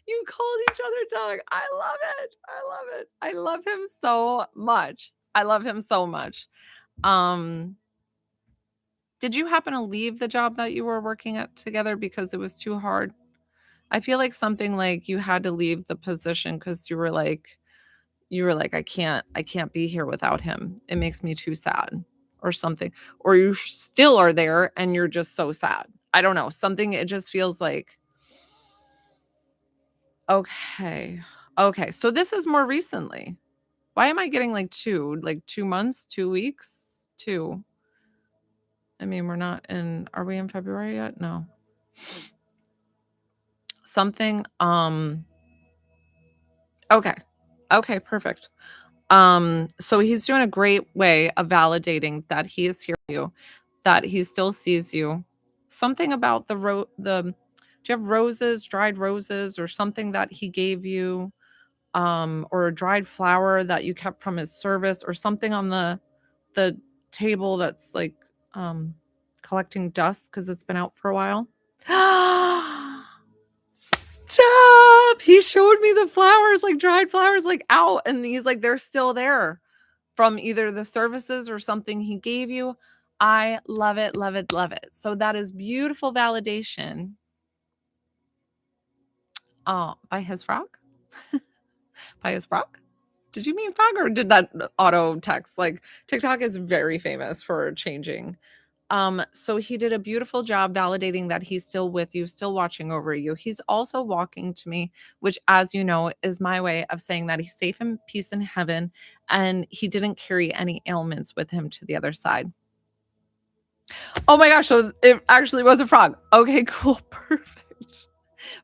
You called each other dog. I love it. I love it. I love him so much. I love him so much. Did you happen to leave the job that you were working at together because it was too hard? I feel like something like you had to leave the position because I can't be here without him. It makes me too sad or something. Or you still are there and you're just so sad. I don't know. Something, it just feels like, okay. Okay. So this is more recently. Why am I getting like 2 months, 2 weeks, 2? I mean, are we in February yet? No. Something, okay. Okay, perfect. So he's doing a great way of validating that he is here for you, that he still sees you. Something about do you have roses, dried roses, or something that he gave you, or a dried flower that you kept from his service, or something on the table that's like collecting dust because it's been out for a while? Stop! He showed me the flowers, like dried flowers, like out, and he's like, they're still there from either the services or something he gave you. I love it, love it, love it. So that is beautiful validation. Oh, by his frog? By his frog? Did you mean frog, or did that auto text? Like, TikTok is very famous for changing. So he did a beautiful job validating that he's still with you, still watching over you. He's also walking to me, which, as you know, is my way of saying that he's safe in peace in heaven, and he didn't carry any ailments with him to the other side. Oh my gosh, so it actually was a frog. Okay, cool. Perfect.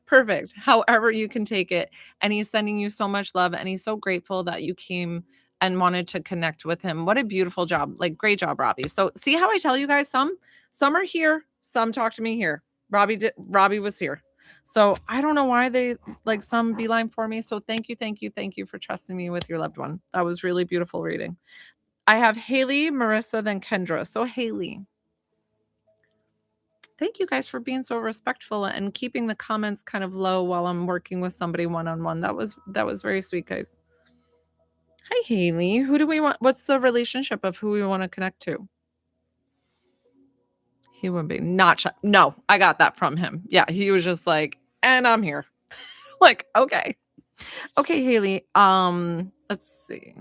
Perfect. However you can take it. And he's sending you so much love, and he's so grateful that you came and wanted to connect with him. What a beautiful job. Like, great job, Robbie. So see how I tell you guys, some are here, some talk to me here. Robbie was here. So I don't know why they like some beeline for me. So thank you, thank you, thank you for trusting me with your loved one. That was really beautiful reading. I have Haley, Marissa, then Kendra. So Haley, thank you guys for being so respectful and keeping the comments kind of low while I'm working with somebody one-on-one. That was very sweet, guys. Hi, Haley. Who do we want? What's the relationship of who we want to connect to? He would be not shy. No, I got that from him. Yeah, he was just like, and I'm here. Like, okay. Okay, Haley. Let's see.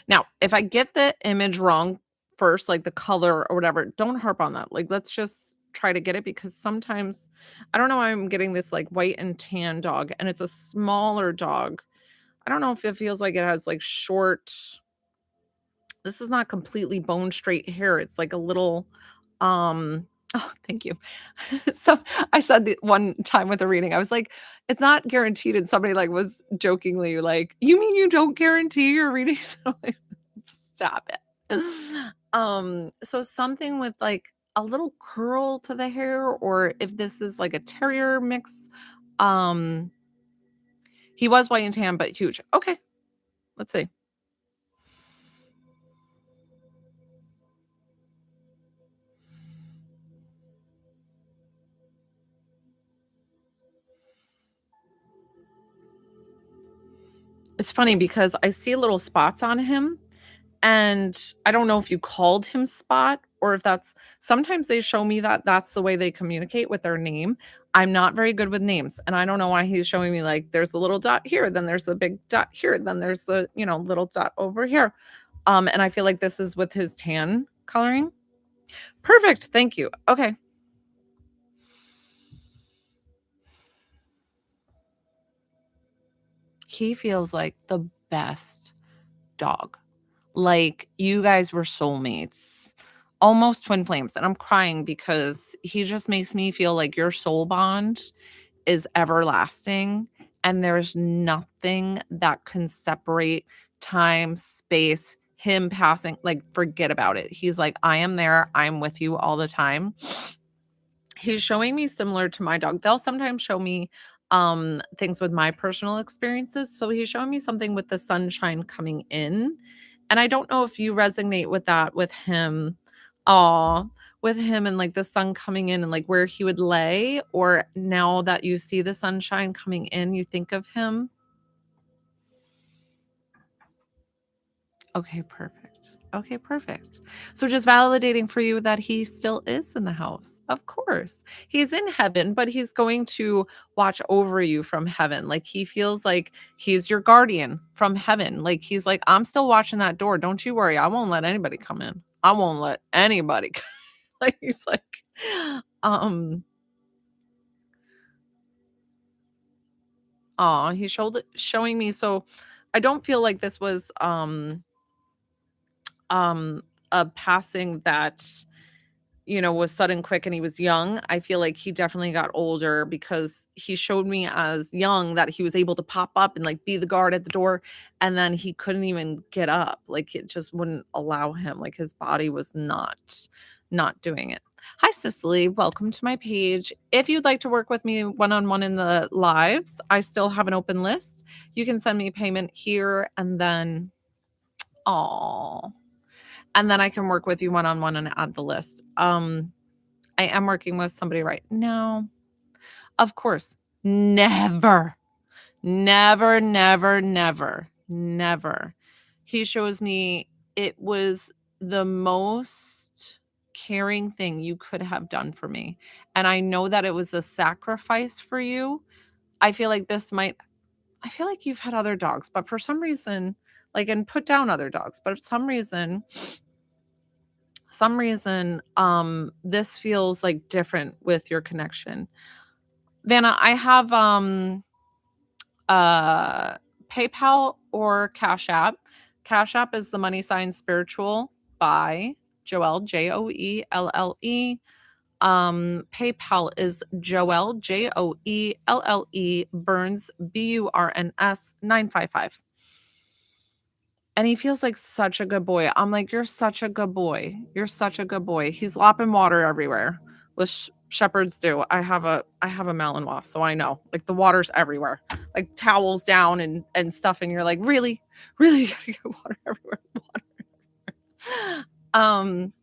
Now, if I get the image wrong first, like the color or whatever, don't harp on that. Like, let's just try to get it, because sometimes I don't know why I'm getting this like white and tan dog, and it's a smaller dog. I don't know if it feels like it has like short. This is not completely bone straight hair. It's like a little oh, thank you. So I said the one time with a reading, I was like, it's not guaranteed. And somebody like was jokingly like, you mean you don't guarantee your readings? I'm like, stop it. So something with like a little curl to the hair, or if this is like a terrier mix. Um, he was white and tan, but huge. Okay, let's see. It's funny because I see little spots on him, and I don't know if you called him Spot, or if that's sometimes they show me that that's the way they communicate with their name. I'm not very good with names, and I don't know why he's showing me like there's a little dot here, then there's a big dot here, then there's the, little dot over here. And I feel like this is with his tan coloring. Perfect. Thank you. Okay. He feels like the best dog. Like, you guys were soulmates. almost twin flames, and I'm crying because he just makes me feel like your soul bond is everlasting, and there's nothing that can separate time, space, him passing, like, forget about it. He's like, "I am there, I'm with you all the time." He's showing me similar to my dog. They'll sometimes show me, things with my personal experiences, so he's showing me something with the sunshine coming in, and I don't know if you resonate with that with him. Aw, with him and, like, the sun coming in and, like, where he would lay, or now that you see the sunshine coming in, you think of him? Okay, perfect. Okay, perfect. So just validating for you that he still is in the house. Of course. He's in heaven, but he's going to watch over you from heaven. Like he feels like he's your guardian from heaven. Like he's like, I'm still watching that door. Don't you worry. I won't let anybody come in. I won't let anybody like he's like um he showed showing me. So I don't feel like this was um a passing that was sudden, quick, and he was young. I feel like he definitely got older because he showed me as young that he was able to pop up and like be the guard at the door, and then he couldn't even get up. Like it just wouldn't allow him. Like his body was not doing it. Hi, Cicely. Welcome to my page. If you'd like to work with me one-on-one in the lives, I still have an open list. You can send me payment here and then, oh, and then I can work with you one-on-one and add the list. I am working with somebody right now. Of course, never, never, never, never, never. He shows me it was the most caring thing you could have done for me. And I know that it was a sacrifice for you. I feel like I feel like you've had other dogs, but for some reason, like, and put down other dogs, but for some reason, this feels like different with your connection. Vanna, I have uh PayPal or Cash App. Cash App is the money sign spiritual by Joelle, Joelle. PayPal is Joelle, Joelle, Burns, Burns 955. And he feels like such a good boy. I'm like, "You're such a good boy. You're such a good boy." He's lopping water everywhere, which shepherds do. I have a Malinois, so I know. Like, the water's everywhere. Like, towels down and stuff, and you're like, "Really? Really? You gotta get water everywhere, water." Um,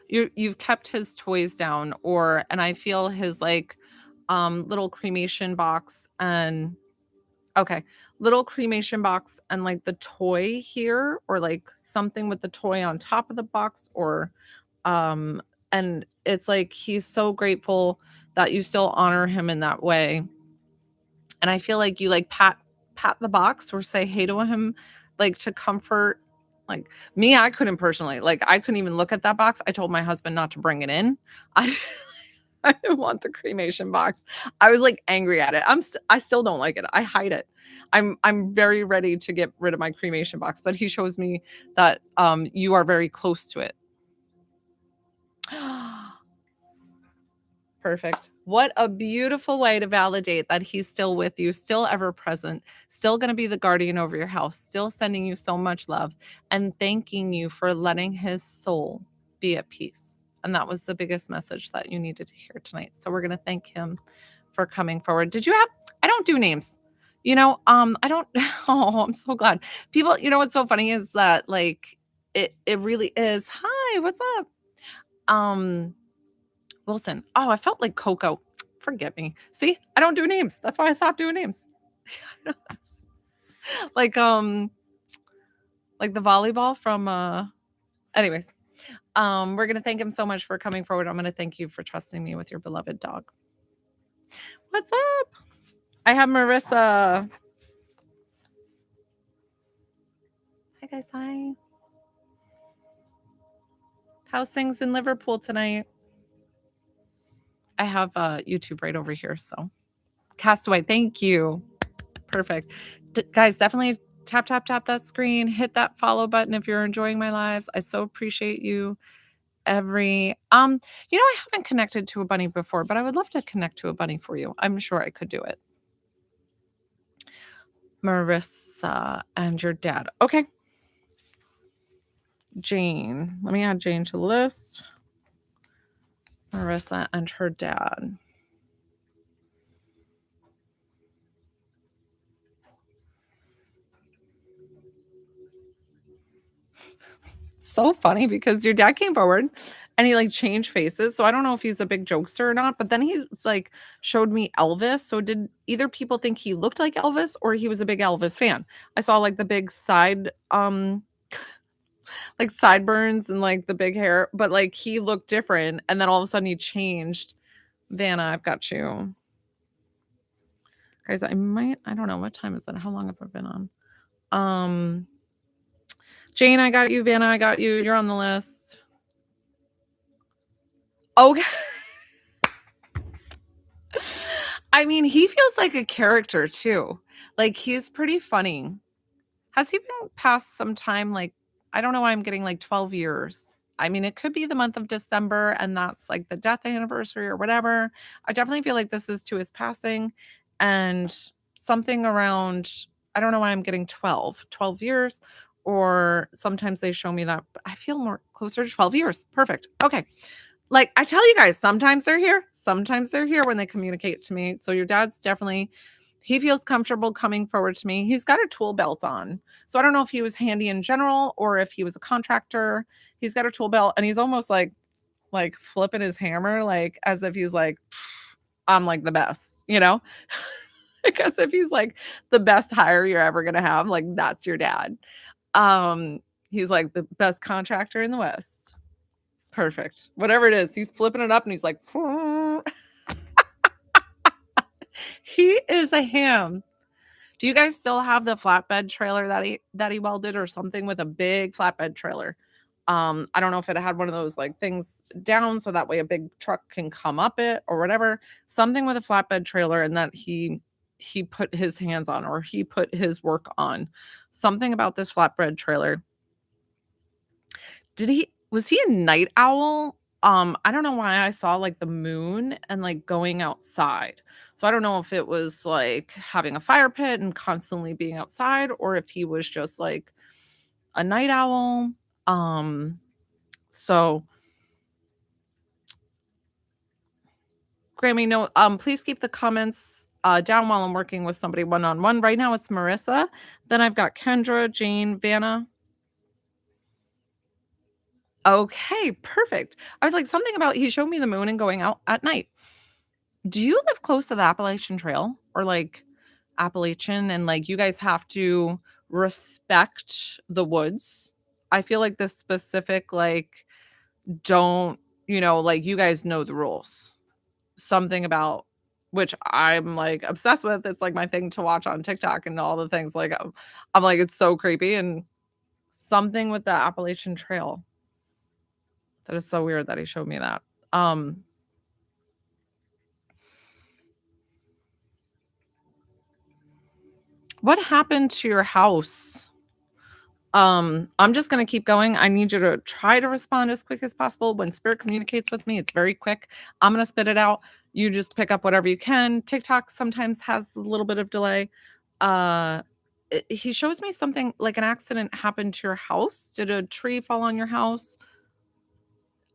you've kept his toys down, and I feel his, like, little cremation box and okay. Little cremation box and, like, the toy here or, like, something with the toy on top of the box or, um and it's like he's so grateful that you still honor him in that way, and I feel like you, like, pat the box or say hey to him, like, to comfort like, me, I couldn't personally, like, I couldn't even look at that box. I told my husband not to bring it in. I I didn't want the cremation box. I was, like, angry at it. I still don't like it. I hide it. I'm very ready to get rid of my cremation box, but he shows me that, you are very close to it. Perfect. What a beautiful way to validate that he's still with you, still ever present, still gonna be the guardian over your house, still sending you so much love, and thanking you for letting his soul be at peace. And that was the biggest message that you needed to hear tonight. So we're gonna thank him for coming forward. I don't do names. I don't oh, I'm so glad. People, what's so funny is that like it really is. Hi, what's up? Um Wilson. Oh, I felt like Coco. Forget me. See, I don't do names. That's why I stopped doing names. Like like the volleyball from anyways. We're gonna thank him so much for coming forward. I'm gonna thank you for trusting me with your beloved dog. What's up? I have Marissa. Hi guys, hi. How's things in Liverpool tonight? I have YouTube right over here, so Castaway, thank you. Perfect. Guys, definitely Tap, tap, tap that screen, hit that follow button if you're enjoying my lives. I so appreciate you. I haven't connected to a bunny before, but I would love to connect to a bunny for you. I'm sure I could do it. Marissa and your dad. Okay. Jane. Let me add Jane to the list. Marissa and her dad. So funny because your dad came forward and he like changed faces. So I don't know if he's a big jokester or not, but then he's like showed me Elvis. So did either people think he looked like Elvis or he was a big Elvis fan? I saw like the big side like sideburns and like the big hair, but like he looked different and then all of a sudden he changed. Vanna, I've got you. Guys, I don't know what time is it? How long have I been on? Jane, I got you. Vanna, I got you. You're on the list. Okay. I mean, he feels like a character too. Like he's pretty funny. Has he been past some time? Like, I don't know why I'm getting like 12 years. I mean, it could be the month of December and that's like the death anniversary or whatever. I definitely feel like this is to his passing and something around, I don't know why I'm getting 12 years, or sometimes they show me that, but I feel more closer to 12 years. Perfect. Okay. Like I tell you guys, sometimes they're here when they communicate to me. So your dad's definitely, he feels comfortable coming forward to me. He's got a tool belt on. So I don't know if he was handy in general or if he was a contractor. He's got a tool belt and he's almost like flipping his hammer, like as if he's like, I'm like the best, you know? Like as if he's like the best hire you're ever gonna have. Like that's your dad. He's like the best contractor in the West. Perfect. Whatever it is, he's flipping it up and he's like, he is a ham. Do you guys still have the flatbed trailer that he welded or something with a big flatbed trailer? I don't know if it had one of those like things down so that way a big truck can come up it or whatever. Something with a flatbed trailer and that he put his hands on or he put his work on. Something about this flatbed trailer. Was he a night owl? I don't know why I saw like the moon and like going outside. So I don't know if it was like having a fire pit and constantly being outside or if he was just like a night owl. So Grammy, no, please keep the comments down while I'm working with somebody one-on-one. Right now it's Marissa. Then I've got Kendra, Jane, Vanna. Okay, perfect. I was like, something about he showed me the moon and going out at night. Do you live close to the Appalachian Trail or like Appalachian and like you guys have to respect the woods? I feel like this specific like don't, like you guys know the rules. Something about which I'm like obsessed with. It's like my thing to watch on TikTok and all the things like I'm like it's so creepy and something with the Appalachian Trail. That is so weird that he showed me that. What happened to your house? I'm just gonna keep going. I need you to try to respond as quick as possible. When spirit communicates with me, it's very quick. I'm gonna spit it out. You just pick up whatever you can. TikTok sometimes has a little bit of delay. Uh, he shows me something like an accident happened to your house. Did a tree fall on your house?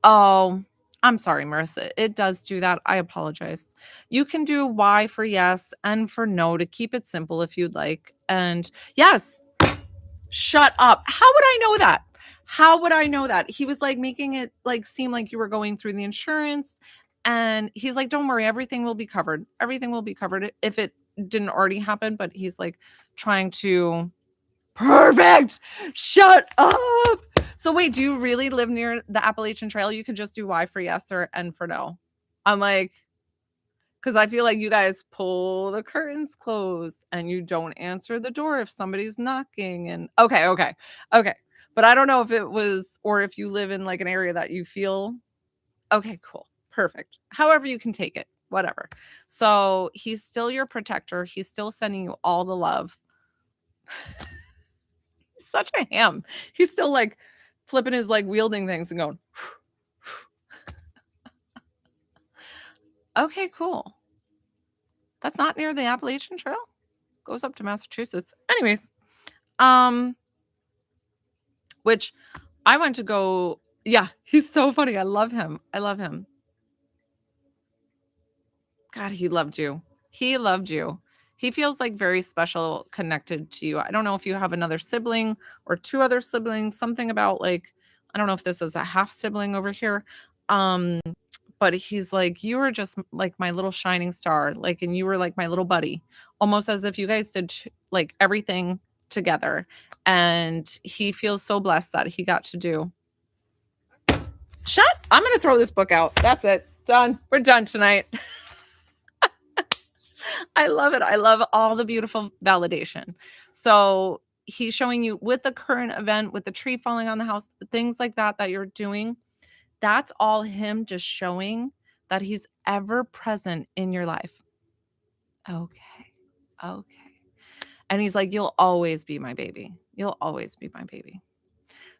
Oh, I'm sorry, Marissa. It does do that. I apologize. You can do Y for yes and for no to keep it simple if you'd like. And yes, shut up. How would I know that? How would I know that? He was like making it like seem like you were going through the insurance and he's like, "Don't worry, everything will be covered. Everything will be covered if it didn't already happen." But he's like trying to perfect. Shut up. So wait, do you really live near the Appalachian Trail? You could just do Y for yes or N for no. I'm like, because I feel like you guys pull the curtains close and you don't answer the door if somebody's knocking. And okay. But I don't know if it was, or if you live in like an area that you feel, okay, cool, perfect. However, you can take it, whatever. So he's still your protector. He's still sending you all the love. such a ham. He's still like flipping his like wielding things and going, okay, cool. That's not near the Appalachian Trail. Goes up to Massachusetts. Anyways, which I went to go. Yeah, he's so funny. I love him. I love him. God, he loved you. He loved you. He feels like very special, connected to you. I don't know if you have another sibling or two other siblings, something about like, I don't know if this is a half sibling over here. Um, but he's like, you were just like my little shining star, like, and you were like my little buddy, almost as if you guys did like everything together. And he feels so blessed that he got to do. Shut! I'm gonna throw this book out. That's it. Done. We're done tonight. I love it. I love all the beautiful validation. So he's showing you with the current event, with the tree falling on the house, things like that that you're doing. That's all him just showing that he's ever present in your life. Okay. Okay. And he's like, you'll always be my baby. You'll always be my baby.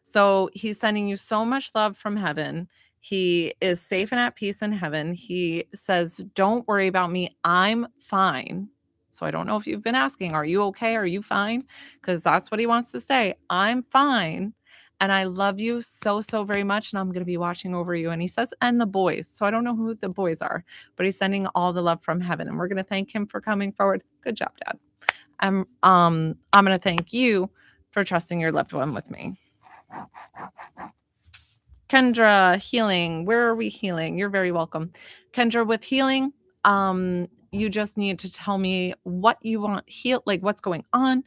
So he's sending you so much love from heaven. He is safe and at peace in heaven. He says, don't worry about me. I'm fine. So I don't know if you've been asking, are you okay? Are you fine? Because that's what he wants to say. I'm fine. And I love you so, so very much. And I'm going to be watching over you. And he says, and the boys. So I don't know who the boys are, but he's sending all the love from heaven. And we're going to thank him for coming forward. Good job, Dad. I'm going to thank you for trusting your loved one with me. Kendra, healing. Where are we healing? You're very welcome. Kendra, with healing, you just need to tell me what you want heal, like what's going on.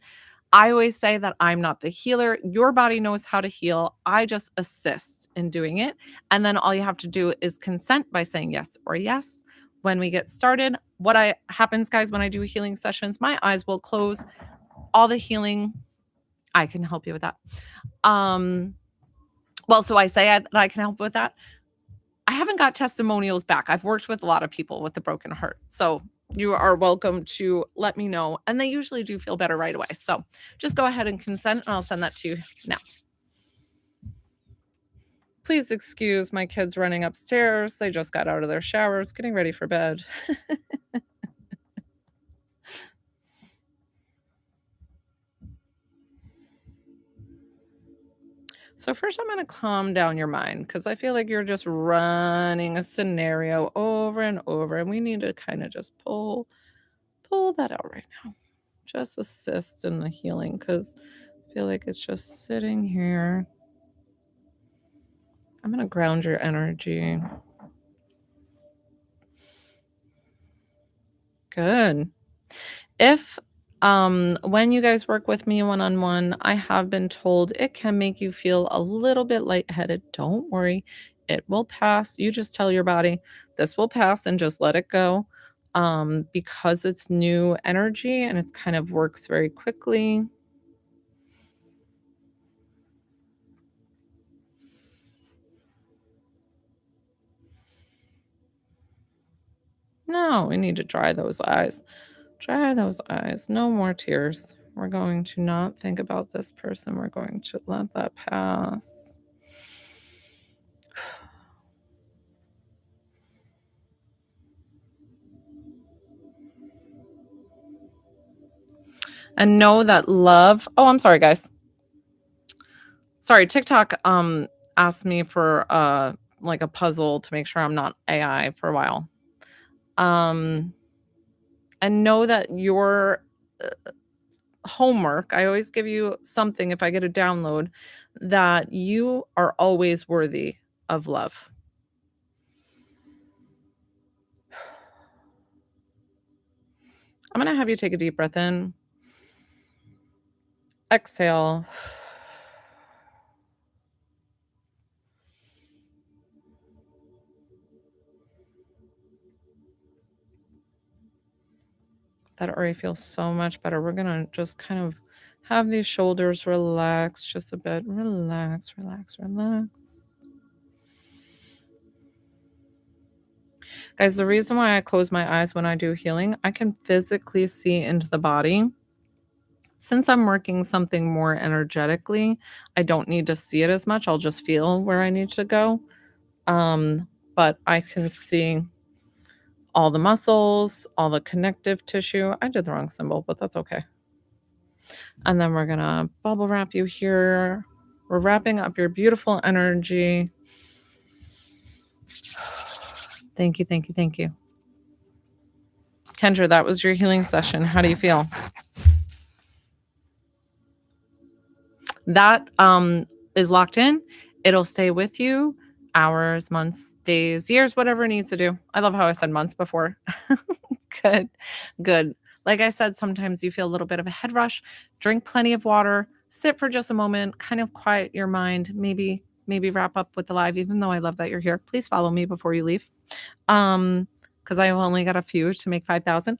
I always say that I'm not the healer. Your body knows how to heal. I just assist in doing it. And then all you have to do is consent by saying yes or yes. When we get started, what happens, guys, when I do healing sessions, my eyes will close. All the healing, I can help you with that. Well, so I say that I can help with that. I haven't got testimonials back. I've worked with a lot of people with a broken heart. So you are welcome to let me know. And they usually do feel better right away. So just go ahead and consent and I'll send that to you now. Please excuse my kids running upstairs. They just got out of their showers, getting ready for bed. So first I'm going to calm down your mind because I feel like you're just running a scenario over and over. And we need to kind of just pull that out right now. Just assist in the healing because I feel like it's just sitting here. I'm going to ground your energy. Good. If when you guys work with me one-on-one, I have been told it can make you feel a little bit lightheaded. Don't worry, it will pass. You just tell your body this will pass and just let it go. Because it's new energy and it's kind of works very quickly. No, we need to dry those eyes. Dry those eyes. No more tears. We're going to not think about this person. We're going to let that pass. And know that love. Oh, I'm sorry, guys. Sorry, TikTok asked me for like a puzzle to make sure I'm not AI for a while. And know that your homework, I always give you something if I get a download, that you are always worthy of love. I'm going to have you take a deep breath in. Exhale. That already feels so much better. We're going to just kind of have these shoulders relax just a bit. Relax, relax, relax. Guys, the reason why I close my eyes when I do healing, I can physically see into the body. Since I'm working something more energetically, I don't need to see it as much. I'll just feel where I need to go. But I can see all the muscles, all the connective tissue. I did the wrong symbol, but that's okay. And then we're gonna bubble wrap you here. We're wrapping up your beautiful energy. Thank you, thank you, thank you. Kendra, that was your healing session. How do you feel? That is locked in. It'll stay with you hours, months, days, years, whatever it needs to do. I love how I said months before. Good, good. Like I said, sometimes you feel a little bit of a head rush. Drink plenty of water. Sit for just a moment. Kind of quiet your mind. Maybe wrap up with the live. Even though I love that you're here, please follow me before you leave. Because I only got a few to make 5,000.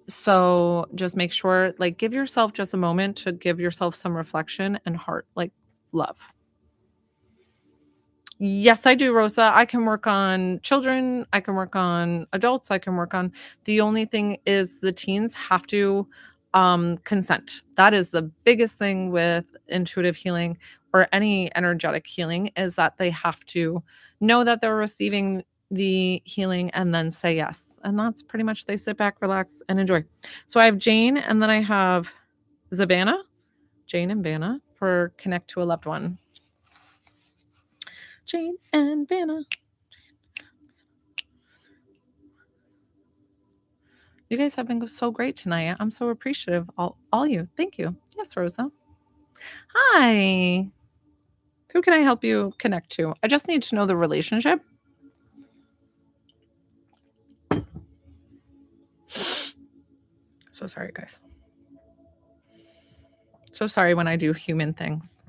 So just make sure, like, give yourself just a moment to give yourself some reflection and heart, like, love. Yes, I do, Rosa. I can work on children. I can work on adults. I can work on the only thing is the teens have to consent. That is the biggest thing with intuitive healing or any energetic healing is that they have to know that they're receiving the healing and then say yes. And that's pretty much they sit back, relax, and enjoy. So I have Jane and then I have Zabana, Jane and Vanna for connect to a loved one. Jane and Vanna. You guys have been so great tonight. I'm so appreciative. All you. Thank you. Yes, Rosa. Hi. Who can I help you connect to? I just need to know the relationship. So sorry, guys. So sorry when I do human things.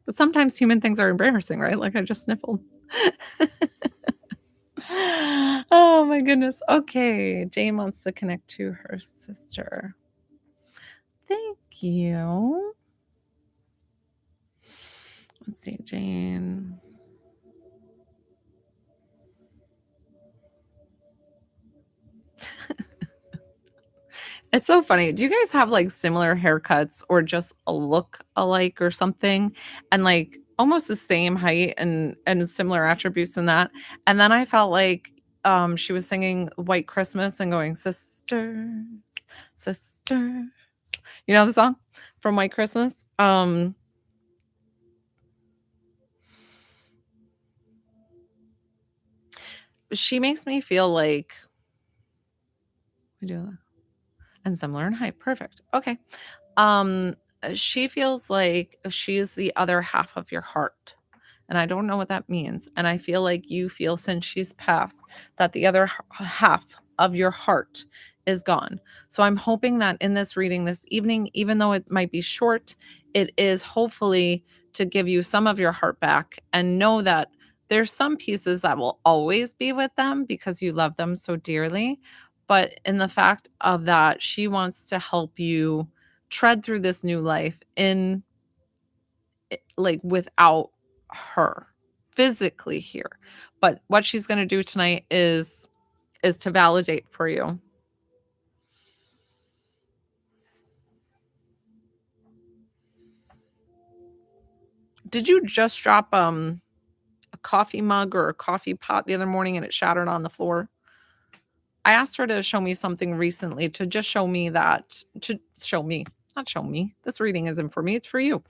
But sometimes human things are embarrassing, right? Like I just sniffled. Oh my goodness. Okay. Jane wants to connect to her sister. Thank you. Let's see, Jane. It's so funny. Do you guys have like similar haircuts or just a look alike or something? And like almost the same height and similar attributes in that. And then I felt like she was singing White Christmas and going, Sisters, Sisters. You know the song from White Christmas? She makes me feel like we do that. And similar in height. Perfect. Okay. She feels like she's the other half of your heart. And I don't know what that means. And I feel like you feel since she's passed that the other half of your heart is gone. So I'm hoping that in this reading this evening, even though it might be short, it is hopefully to give you some of your heart back and know that there's some pieces that will always be with them because you love them so dearly. But in the fact of that, she wants to help you tread through this new life in like without her physically here. But what she's going to do tonight is to validate for you. Did you just drop a coffee mug or a coffee pot the other morning and it shattered on the floor? I asked her to show me something recently to just show me that to show me, not show me. This reading isn't for me, it's for you.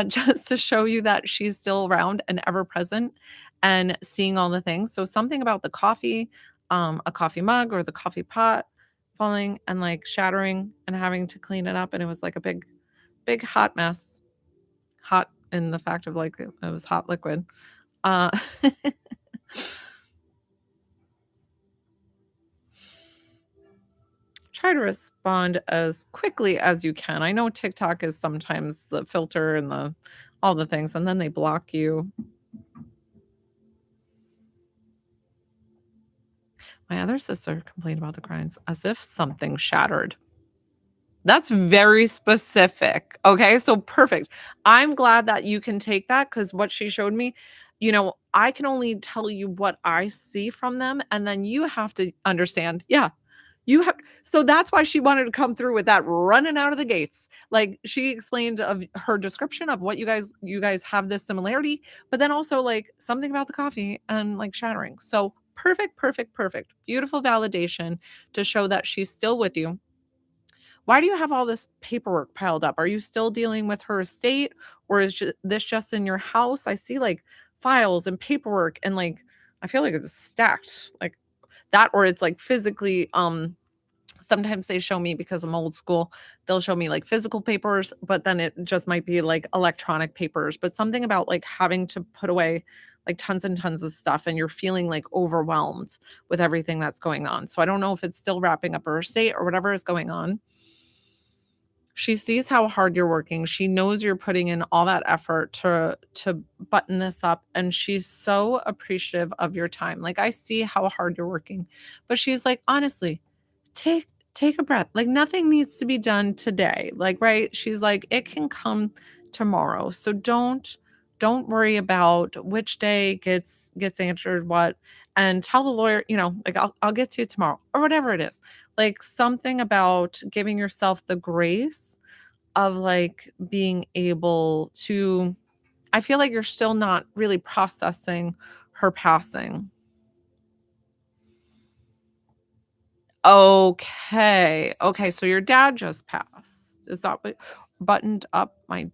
Just to show you that she's still around and ever present and seeing all the things. So something about the coffee, a coffee mug or the coffee pot falling and like shattering and having to clean it up. And it was like a big hot mess. Hot in the fact of like it was hot liquid. Uh try to respond as quickly as you can. I know TikTok is sometimes the filter and the all the things, and then they block you. My other sister complained about the grinds as if something shattered. That's very specific. Okay, so perfect. I'm glad that you can take that because what she showed me, I can only tell you what I see from them, and then you have to understand. Yeah, You have so that's why she wanted to come through with that running out of the gates. Like, she explained of her description of what you guys have this similarity, but then also, like, something about the coffee and, like, shattering. So, perfect, perfect, perfect. Beautiful validation to show that she's still with you. Why do you have all this paperwork piled up? Are you still dealing with her estate, or is this just in your house? I see, like, files and paperwork and, like, I feel like it's stacked, like, that or it's, like, physically, sometimes they show me because I'm old school, they'll show me, like, physical papers, but then it just might be, like, electronic papers, but something about, like, having to put away, like, tons and tons of stuff, and you're feeling, like, overwhelmed with everything that's going on. So I don't know if it's still wrapping up her estate or whatever is going on. She sees how hard you're working. She knows you're putting in all that effort to button this up, and she's so appreciative of your time. Like, I see how hard you're working, but she's like, "Honestly, take a breath. Like, nothing needs to be done today." Like, right? She's like, "It can come tomorrow. So don't worry about which day gets answered what, and tell the lawyer, like, I'll get to you tomorrow," or whatever it is. Like, something about giving yourself the grace of, like, being able to I feel like you're still not really processing her passing. Okay, okay, so your dad just passed. Is that what buttoned up my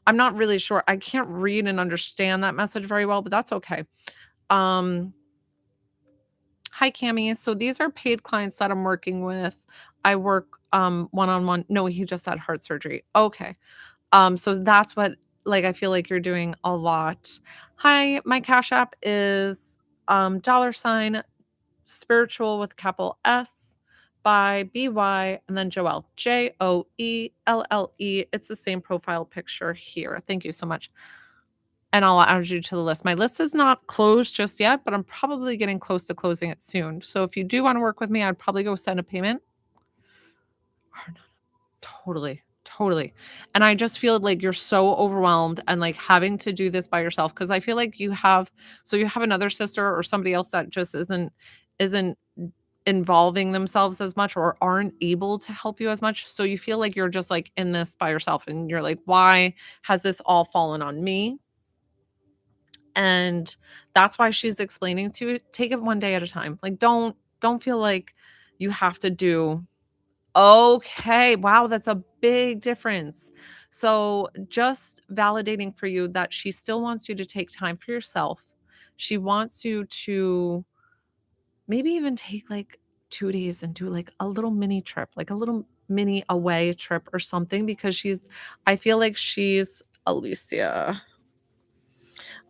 I'm not really sure. I can't read and understand that message very well, but that's okay. Um, Hi, Cami. So these are paid clients that I'm working with. I work one-on-one. No, he just had heart surgery. Okay. So that's what like I feel like you're doing a lot. Hi, my Cash App is dollar sign spiritual with capital S by BY and then Joelle. Joelle. It's the same profile picture here. Thank you so much. And I'll add you to the list. My list is not closed just yet, but I'm probably getting close to closing it soon. So if you do want to work with me, I'd probably go send a payment. Totally, totally. And I just feel like you're so overwhelmed and, like, having to do this by yourself because I feel like you have another sister or somebody else that just isn't involving themselves as much or aren't able to help you as much, so you feel like you're just, like, in this by yourself, and you're like, "Why has this all fallen on me?" And that's why she's explaining to you, take it one day at a time. Like, don't feel like you have to do Okay, wow, that's a big difference. So, just validating for you that she still wants you to take time for yourself. She wants you to maybe even take, like, 2 days and do, like, a little mini trip, like a little mini away trip or something because I feel like she's Alicia.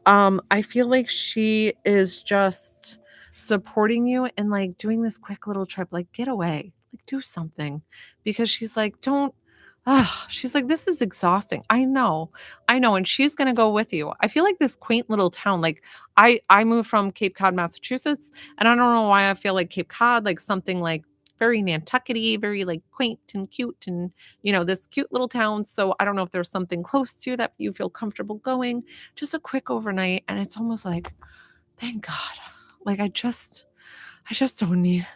I feel like she is just supporting you and, like, doing this quick little trip, like, get away, like, do something because she's like, "Don't" she's like, "This is exhausting." I know, and she's gonna go with you. I feel like this quaint little town, like, I moved from Cape Cod, Massachusetts, and I don't know why I feel like Cape Cod, like, something, like, very Nantucket-y, very, like, quaint and cute and, this cute little town, so I don't know if there's something close to that you feel comfortable going, just a quick overnight, and it's almost like, "Thank God." Like, I just don't need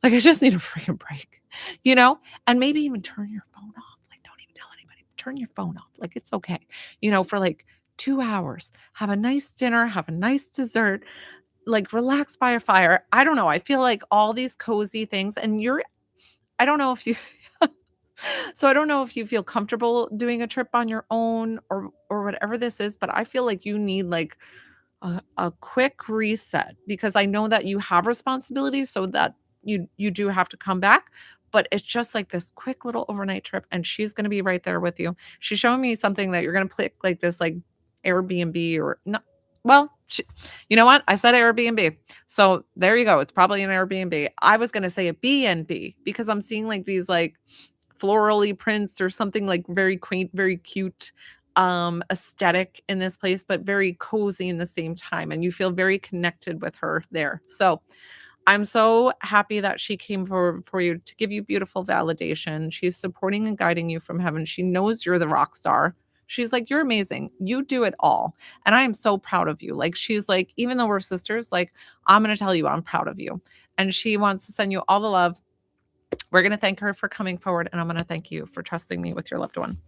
like, I just need a freaking break, you know? And maybe even turn your phone off, like, don't even tell anybody. Turn your phone off, like, it's okay, for, like, 2 hours. Have a nice dinner, have a nice dessert, like, relax by a fire. I don't know, I feel like all these cozy things and I don't know if you so I don't know if you feel comfortable doing a trip on your own or whatever this is, but I feel like you need, like, a quick reset because I know that you have responsibilities so that you do have to come back, but it's just like this quick little overnight trip and she's going to be right there with you. She's showing me something that you're going to click like this like Airbnb or no well, you know what? I said Airbnb. So there you go. It's probably an Airbnb. I was going to say a BNB because I'm seeing like these like florally prints or something like very quaint, very cute aesthetic in this place, but very cozy in the same time. And you feel very connected with her there. So I'm so happy that she came forward for you to give you beautiful validation. She's supporting and guiding you from heaven. She knows you're the rock star. She's like, "You're amazing. You do it all." And I am so proud of you. Like, she's like, even though we're sisters, like, I'm going to tell you I'm proud of you. And she wants to send you all the love We're going to thank her for coming forward, and I'm going to thank you for trusting me with your loved one.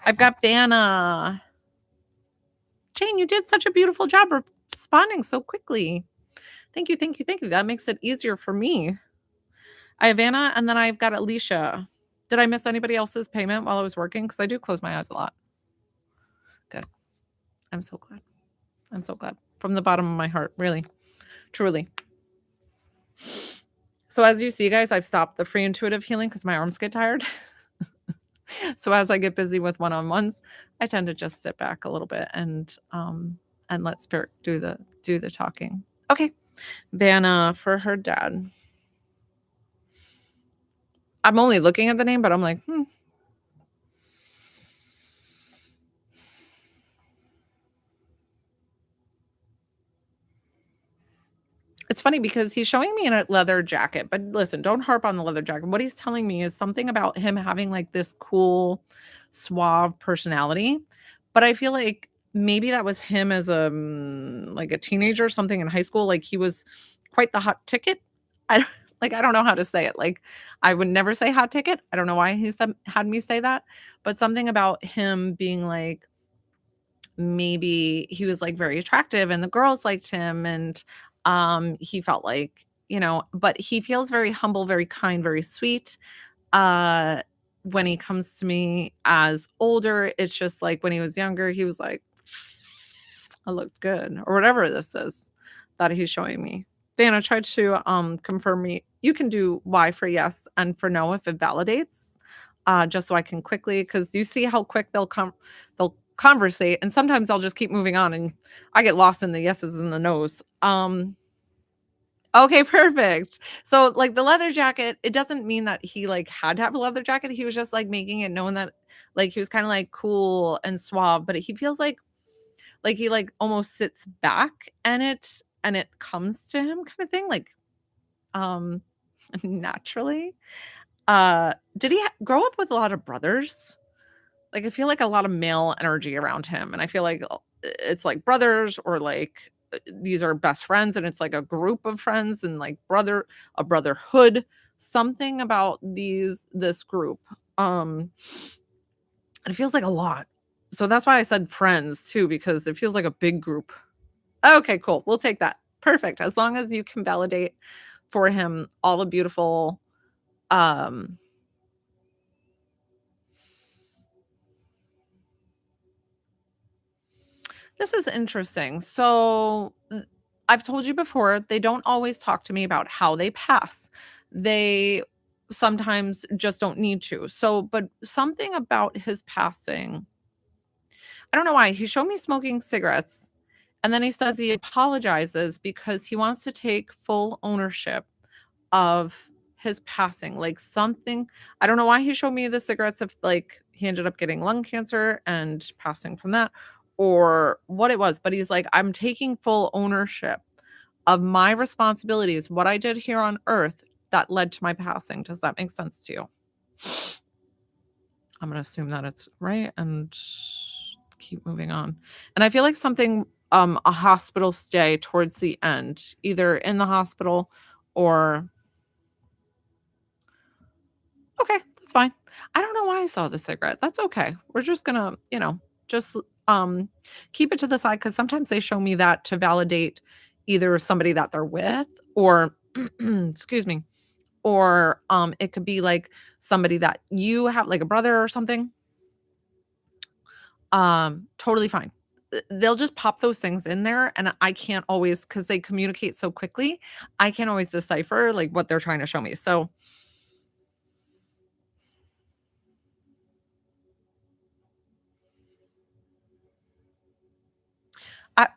I've got Vanna. Jane, you did such a beautiful job responding so quickly. Thank you, thank you, thank you. That makes it easier for me. I have Vanna, and then I've got Alicia. Did I miss anybody else's payment while I was working? Because I do close my eyes a lot. Good. I'm so glad. I'm so glad. From the bottom of my heart, really, truly. So as you see, guys, I've stopped the free intuitive healing because my arms get tired. So as I get busy with one-on-ones, I tend to just sit back a little bit and let spirit do the talking. Okay. Vanna for her dad. I'm only looking at the name, but I'm like, It's funny because he's showing me in a leather jacket, but listen, don't harp on the leather jacket. What he's telling me is something about him having like this cool, suave personality. But I feel like maybe that was him as a like a teenager or something in high school. Like he was quite the hot ticket. I don't- I don't know how to say it. Like I would never say hot ticket. I don't know why had me say that, but something about him being like maybe he was like very attractive and the girls liked him and he felt like, but he feels very humble, very kind, very sweet. uh when he comes to me as older, it's just like when he was younger, he was like, I looked good, or whatever this is that he's showing me. Dana tried to confirm me. You can do Y for yes and for no if it validates. Just so I can quickly, because you see how quick they'll conversate, and sometimes I'll just keep moving on and I get lost in the yeses and the nos. Okay, perfect. So like the leather jacket, it doesn't mean that he like had to have a leather jacket. He was just like making it known that like he was kind of like cool and suave, but he feels like he like almost sits back and it comes to him kind of thing, like um naturally. Did he grow up with a lot of brothers? Like I feel like a lot of male energy around him, and I feel like it's like brothers, or like these are best friends and it's like a group of friends and like a brotherhood, something about this group. um it feels like a lot. So that's why I said friends too, because it feels like a big group. Okay, cool. We'll take that. Perfect. As long as you can validate for him all the beautiful, um this is interesting. So I've told you before, they don't always talk to me about how they pass. They sometimes just don't need to. So, but something about his passing, I don't know why. He showed me smoking cigarettes, and then he says he apologizes because he wants to take full ownership of his passing. Like something, I don't know why he showed me the cigarettes, if like he ended up getting lung cancer and passing from that, or what it was, but he's like, I'm taking full ownership of my responsibilities, what I did here on earth that led to my passing. Does that make sense to you? I'm going to assume that it's right and keep moving on. And I feel like something, a hospital stay towards the end, either in the hospital or, okay, that's fine. I don't know why I saw the cigarette. That's okay. We're just going to, just keep it to the side, because sometimes they show me that to validate either somebody that they're with, or excuse me, or it could be like somebody that you have, like a brother or something. Totally fine. They'll just pop those things in there, and I can't always, because they communicate so quickly, I can't always decipher like what they're trying to show me. So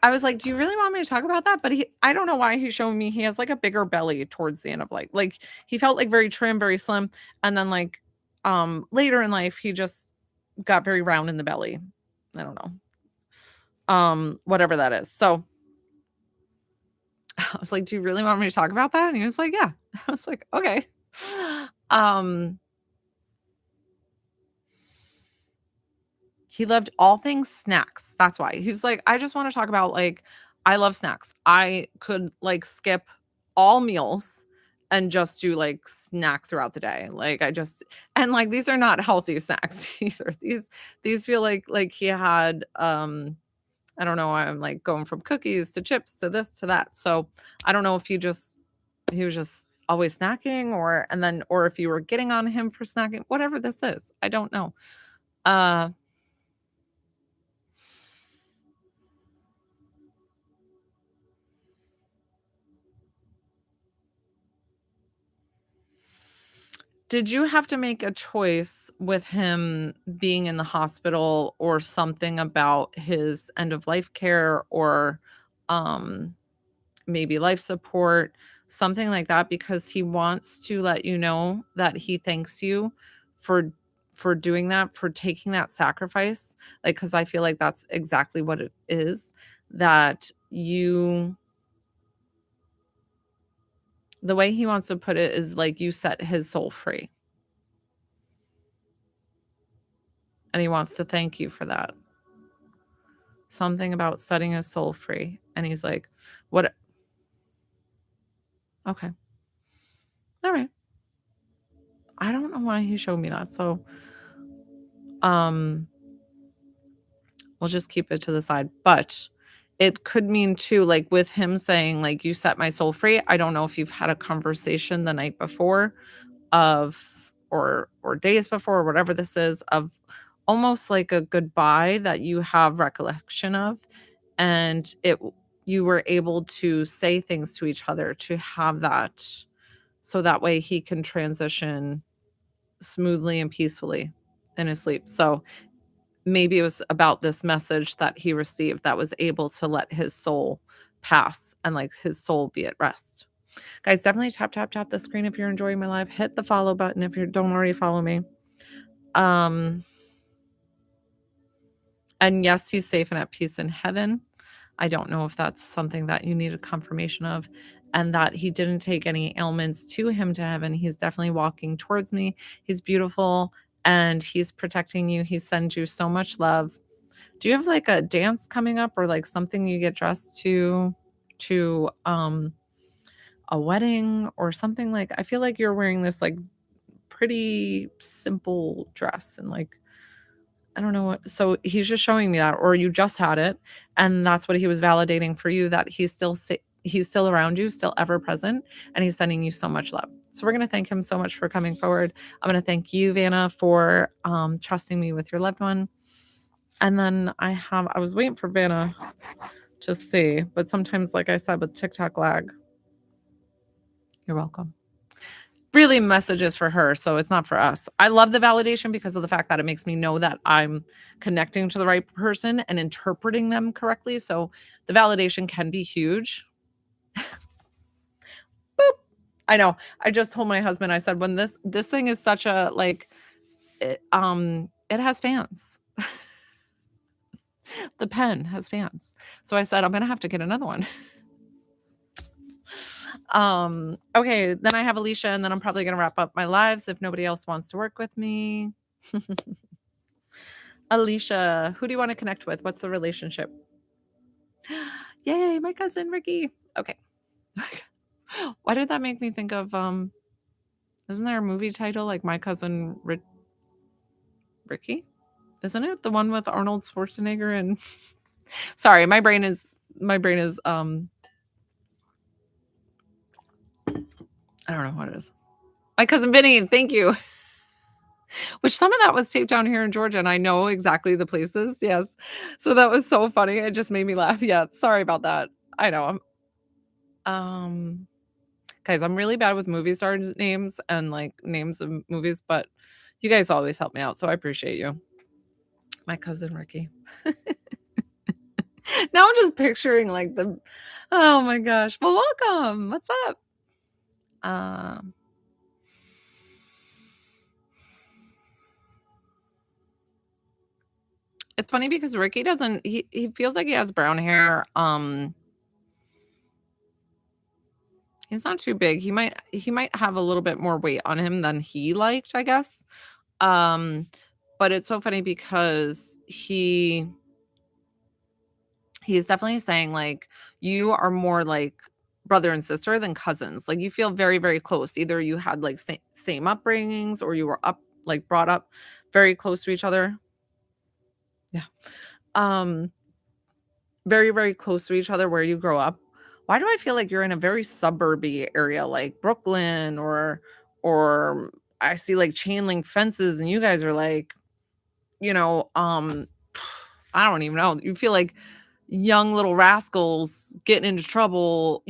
I was like, do you really want me to talk about that? But I don't know why he's showing me he has like a bigger belly towards the end of like he felt like very trim, very slim, and then like later in life he just got very round in the belly. I don't know. Whatever that is. So I was like, "Do you really want me to talk about that?" And he was like, "Yeah." I was like, "Okay." Um, he loved all things snacks. That's why. He's like, "I just want to talk about like I love snacks. I could like skip all meals and just do, like, snacks throughout the day. Like, and, like, these are not healthy snacks either. These feel like he had, I don't know, I'm, like, going from cookies to chips to this to that. So, I don't know if he was just always snacking, or if you were getting on him for snacking, whatever this is. I don't know. Uh, did you have to make a choice with him being in the hospital, or something about his end of life care, or, um maybe life support, something like that, because he wants to let you know that he thanks you for doing that, for taking that sacrifice. Like, cuz I feel like that's exactly what it is, that you the way he wants to put it is like you set his soul free, and he wants to thank you for that. Something about setting his soul free, and he's like, "What?" Okay. All right. I don't know why he showed me that. So, um we'll just keep it to the side, but it could mean too, like, with him saying, like, "You set my soul free," I don't know if you've had a conversation the night before of, or days before, or whatever this is, of almost like a goodbye that you have recollection of, and you were able to say things to each other to have that, so that way he can transition smoothly and peacefully in his sleep. So maybe it was about this message that he received that was able to let his soul pass, and, like, his soul be at rest. Guys, definitely tap, tap, tap the screen if you're enjoying my live. Hit the follow button if you don't already follow me. Um, and yes, he's safe and at peace in heaven. I don't know if that's something that you need a confirmation of, and that he didn't take any ailments to him to heaven. He's definitely walking towards me. He's beautiful, and he's protecting you. He sends you so much love. Do you have, like, a dance coming up, or, like, something you get dressed to a wedding or something? Like, I feel like you're wearing this, like, pretty simple dress, and, like, I don't know what, so he's just showing me that, or you just had it, and that's what he was validating for you, that he's still around you, still ever present, and he's sending you so much love. So we're gonna thank him so much for coming forward. I'm gonna thank you, Vanna, for, trusting me with your loved one. And then I was waiting for Vanna to see, but sometimes, like I said, with TikTok lag, you're welcome. Really messages for her, so it's not for us. I love the validation because of the fact that it makes me know that I'm connecting to the right person and interpreting them correctly. So the validation can be huge. Boop. I know. I just told my husband, I said, when this thing is such a, like, it has fans. The pen has fans. So I said, I'm gonna have to get another one. Okay, then I have Alicia, and then I'm probably gonna wrap up my lives if nobody else wants to work with me. Alicia, who do you want to connect with? What's the relationship? Yay, my cousin Ricky. Okay. Why did that make me think of isn't there a movie title like My Cousin Ricky? Isn't it? The one with Arnold Schwarzenegger and sorry, my brain is I don't know what it is. My cousin Vinny, thank you. Which some of that was taped down here in Georgia, and I know exactly the places. Yes. So that was so funny. It just made me laugh. Yeah, sorry about that. I know. Um guys, I'm really bad with movie star names and, like, names of movies, but you guys always help me out, so I appreciate you. My cousin Ricky. Now I'm just picturing, like, the oh my gosh. Well, welcome. What's up? Um It's funny because Ricky doesn't he feels like he has brown hair. He's not too big. He might have a little bit more weight on him than he liked, I guess. Um, but it's so funny because he's definitely saying, like, you are more like brother and sister than cousins. Like, you feel very, very close. Either you had, like, same upbringings or you were brought up very close to each other. Yeah. Um, very, very close to each other where you grow up. Why do I feel like you're in a very suburby area like Brooklyn or I see, like, chain link fences and you guys are, like, you know, I don't even know. You feel like young little rascals getting into trouble,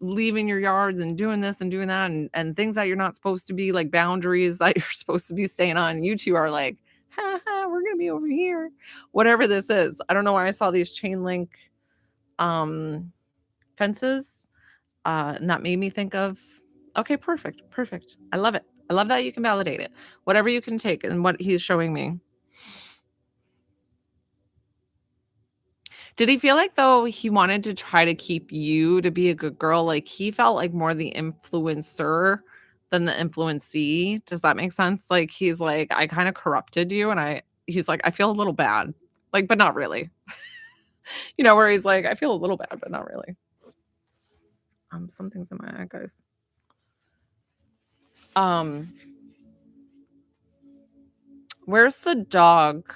leaving your yards and doing this and doing that and things that you're not supposed to be, like boundaries that you're supposed to be staying on. You two are like, ha ha, we're gonna be over here. Whatever this is. I don't know why I saw these chain link um fences. And that made me think of, okay, perfect, perfect. I love it. I love that you can validate it. Whatever you can take and what he's showing me. Did he feel like, though, he wanted to try to keep you to be a good girl? Like, he felt like more the influencer than the influencee? Does that make sense? Like, he's like, "I kinda corrupted you," and he's like, "I feel a little bad." Like, but not really. Where he's like, "I feel a little bad, but not really." Something's in my eye, guys. Um, where's the dog?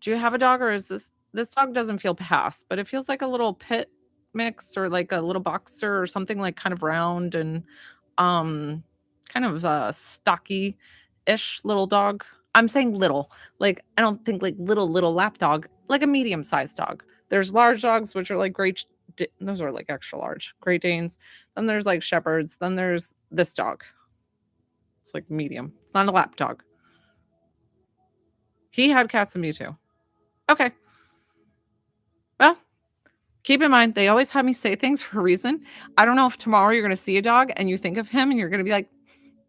Do you have a dog or is this dog doesn't feel past, but it feels like a little pit mix or like a little boxer or something like kind of round and um kind of stocky-ish little dog. I'm saying little. Like I don't think like little lap dog, like a medium-sized dog. There's large dogs which are like those are like extra large, Great Danes. Then there's like shepherds, then there's this dog. It's like medium. It's not a lap dog. He had cats and me too. Okay. Well, keep in mind, they always have me say things for a reason. I don't know if tomorrow you're gonna see a dog and you think of him and you're gonna be like,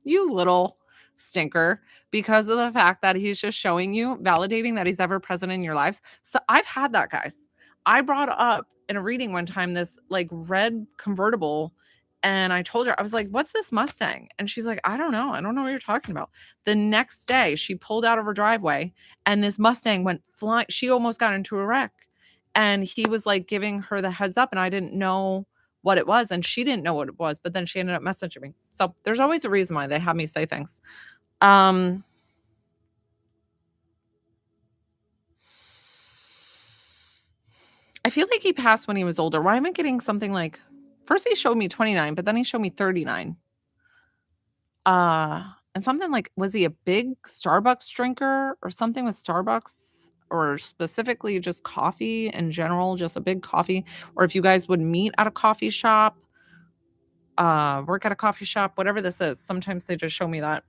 "You little stinker," because of the fact that he's just showing you, validating that he's ever present in your lives. So I've had that, guys. I brought up in a reading one time this like red convertible, and I told her, I was like, "What's this Mustang?" And she's like, "I don't know. I don't know what you're talking about." The next day, she pulled out of her driveway and this Mustang went flying. She almost got into a wreck. And he was like giving her the heads up, and I didn't know what it was, and she didn't know what it was, but then she ended up messaging me. So there's always a reason why they have me say things. Um, I feel like he passed when he was older. Why am I getting something like first he showed me 29, but then he showed me 39. And something like, was he a big Starbucks drinker or something with Starbucks or specifically just coffee in general, just a big coffee? Or if you guys would meet at a coffee shop, work at a coffee shop, whatever this is. Sometimes they just show me that.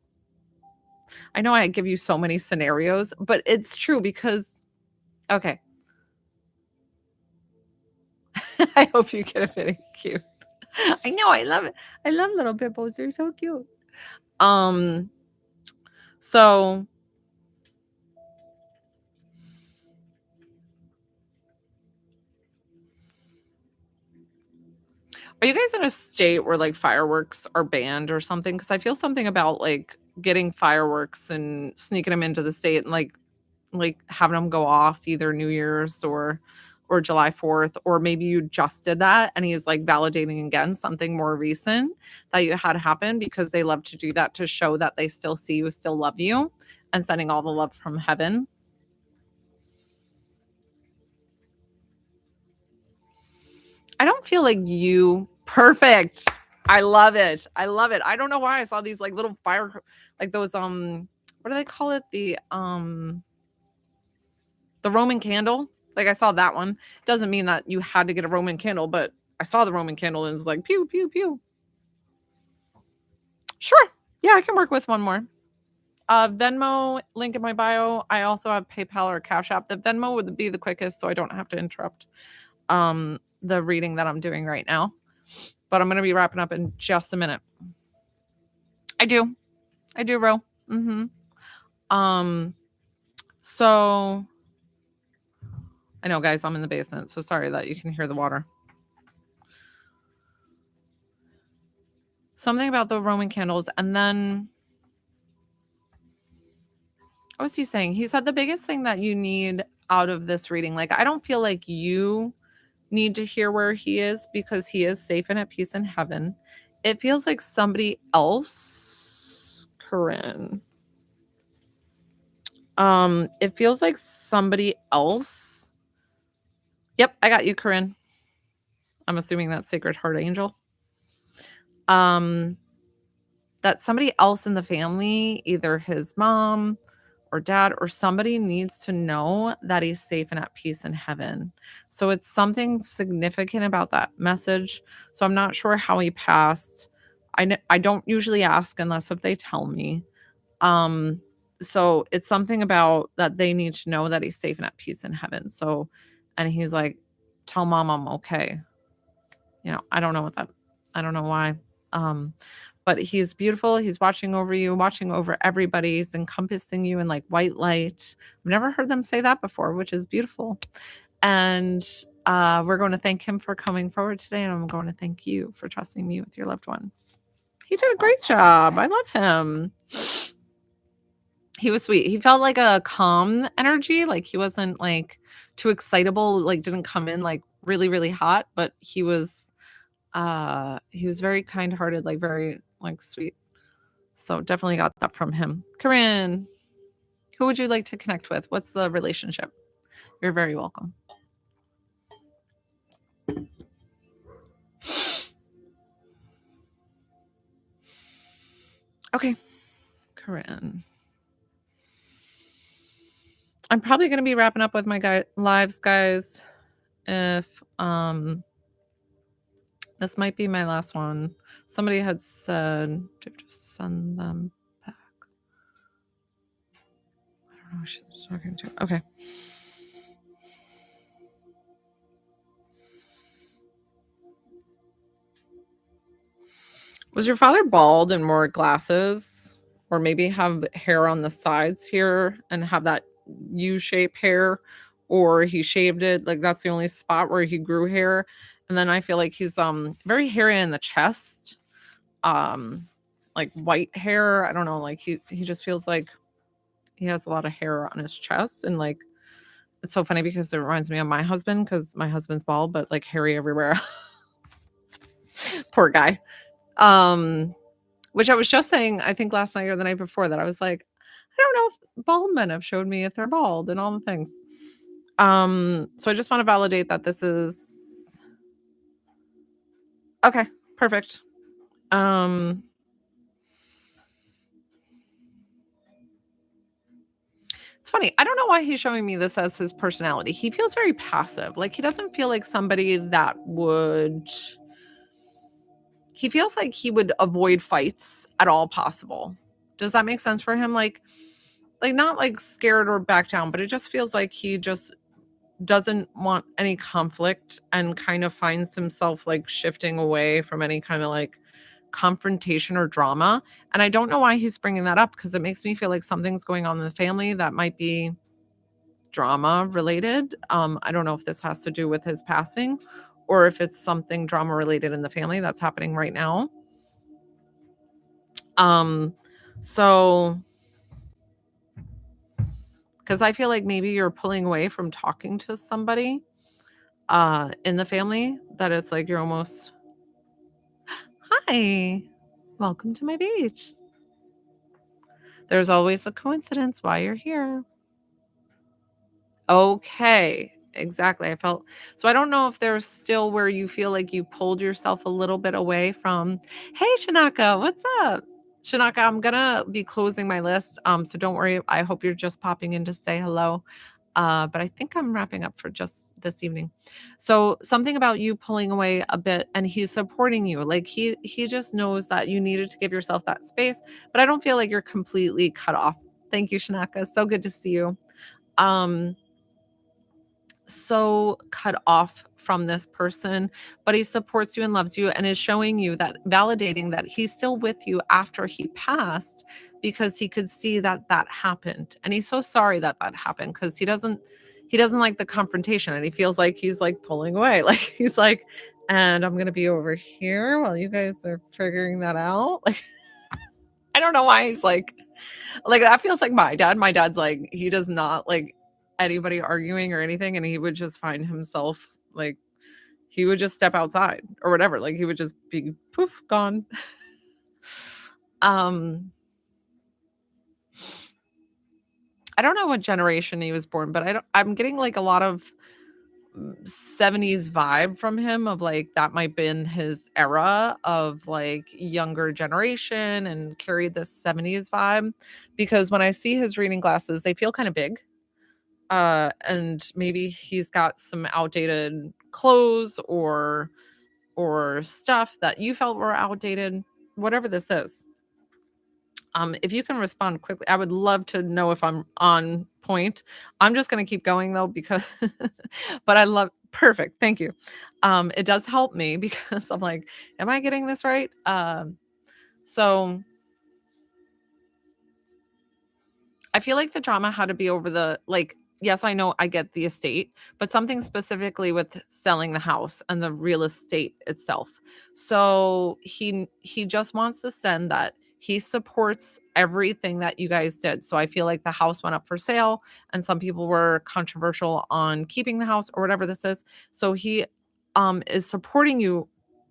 I know I give you so many scenarios, but it's true because okay. I hope you get a fitting cute. I know, I love it. I love little pimples. They're so cute. Um, so are you guys in a state where like fireworks are banned or something? Because I feel something about like getting fireworks and sneaking them into the state and like having them go off either New Year's or July 4th, or maybe you just did that and he's like validating again something more recent that you had happen because they love to do that to show that they still see you, still love you, and sending all the love from heaven. I don't feel like you perfect. I love it. I love it. I don't know why I saw these like little fire like those what do they call it? The Roman candle. Like I saw that one. Doesn't mean that you had to get a Roman candle, but I saw the Roman candle and it's like pew pew pew. Sure. Yeah, I can work with one more. Venmo link in my bio. I also have PayPal or Cash App. The Venmo would be the quickest, so I don't have to interrupt the reading that I'm doing right now. But I'm gonna be wrapping up in just a minute. I do, Ro. Mm-hmm. So I know, guys, I'm in the basement, so sorry that you can hear the water. Something about the Roman candles, and then what was he saying? He said the biggest thing that you need out of this reading, like I don't feel like you need to hear where he is because he is safe and at peace in heaven. It feels like somebody else, Corinne. It feels like somebody else. Yep, I got you, Corinne. I'm assuming that's Sacred Heart Angel. That somebody else in the family, either his mom or dad or somebody, needs to know that he's safe and at peace in heaven. So it's something significant about that message. So I'm not sure how he passed. I don't usually ask unless if they tell me. So it's something about that they need to know that he's safe and at peace in heaven. So, and he's like, tell mom I'm okay. I don't know I don't know why. But he's beautiful. He's watching over you, watching over everybody. He's encompassing you in like white light. I've never heard them say that before, which is beautiful. And we're going to thank him for coming forward today. And I'm going to thank you for trusting me with your loved one. He did a great job. I love him. He was sweet. He felt like a calm energy. Like he wasn't like too excitable, like didn't come in like really, really hot, but he was very kind-hearted, like very like sweet. So definitely got that from him. Corinne, who would you like to connect with? What's the relationship? You're very welcome. Okay, Corinne. I'm probably going to be wrapping up with my lives, guys. If this might be my last one. Somebody had said to just send them back. I don't know who she's talking to. Okay. Was your father bald and wore glasses? Or maybe have hair on the sides here and have that U-shape hair? Or he shaved it, like that's the only spot where he grew hair. And then I feel like he's very hairy in the chest. Like white hair. I don't know, like he just feels like he has a lot of hair on his chest. And like it's so funny because it reminds me of my husband, because my husband's bald, but like hairy everywhere. Poor guy. Which I was just saying, I think last night or the night before, that I was like, I don't know if bald men have showed me if they're bald and all the things. So I just want to validate that this is okay. Perfect. It's funny. I don't know why he's showing me this as his personality. He feels very passive. Like he doesn't feel like somebody that would. He feels like he would avoid fights at all possible. Does that make sense for him? Like not like scared or back down, but it just feels like he just doesn't want any conflict and kind of finds himself like shifting away from any kind of like confrontation or drama. And I don't know why he's bringing that up, because it makes me feel like something's going on in the family that might be drama related. I don't know if this has to do with his passing or if it's something drama related in the family that's happening right now. So because I feel like maybe you're pulling away from talking to somebody in the family, that it's like you're almost, hi, welcome to my beach. There's always a coincidence why you're here. Okay, exactly. So I don't know if there's still where you feel like you pulled yourself a little bit away from, hey, Shanaka, what's up? Shanaka, I'm gonna be closing my list. So don't worry. I hope you're just popping in to say hello. But I think I'm wrapping up for just this evening. So something about you pulling away a bit, and he's supporting you. Like he just knows that you needed to give yourself that space, but I don't feel like you're completely cut off. Thank you, Shanaka. So good to see you. So cut off from this person, but he supports you and loves you and is showing you that, validating that he's still with you after he passed, because he could see that that happened, and he's so sorry that that happened, because he doesn't like the confrontation, and he feels like he's like pulling away, like he's like, and I'm gonna be over here while you guys are figuring that out. Like I don't know why he's like that feels like my dad's like, he does not like anybody arguing or anything, and he would just find himself like he would just step outside or whatever. Like, he would just be poof, gone. I don't know what generation he was born, but I'm getting like a lot of 70s vibe from him, of like that might been his era of like younger generation, and carried this 70s vibe, because when I see his reading glasses, they feel kind of big. And maybe he's got some outdated clothes or stuff that you felt were outdated, whatever this is. If you can respond quickly, I would love to know if I'm on point. I'm just going to keep going though, because, but I love, perfect. Thank you. It does help me because I'm like, am I getting this right? So I feel like the drama had to be over the, like, yes, I know I get the estate, but something specifically with selling the house and the real estate itself. So he just wants to send that he supports everything that you guys did. So I feel like the house went up for sale and some people were controversial on keeping the house or whatever this is. So he is supporting you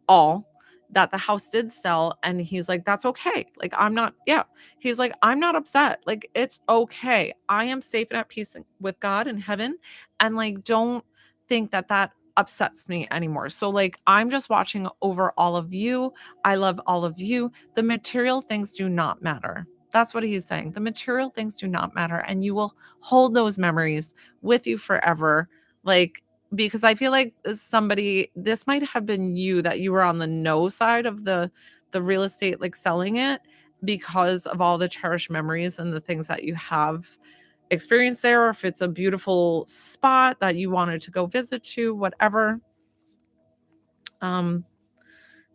all, that the house did sell, and he's like, that's okay. Like, I'm not, yeah, he's like, I'm not upset. Like, it's okay. I am safe and at peace with God in heaven. And like, don't think that that upsets me anymore. So like, I'm just watching over all of you. I love all of you. The material things do not matter. That's what he's saying. The material things do not matter. And you will hold those memories with you forever. Like, because I feel like somebody, this might have been you, that you were on the no side of the real estate, like selling it, because of all the cherished memories and the things that you have experienced there, or if it's a beautiful spot that you wanted to go visit to, whatever.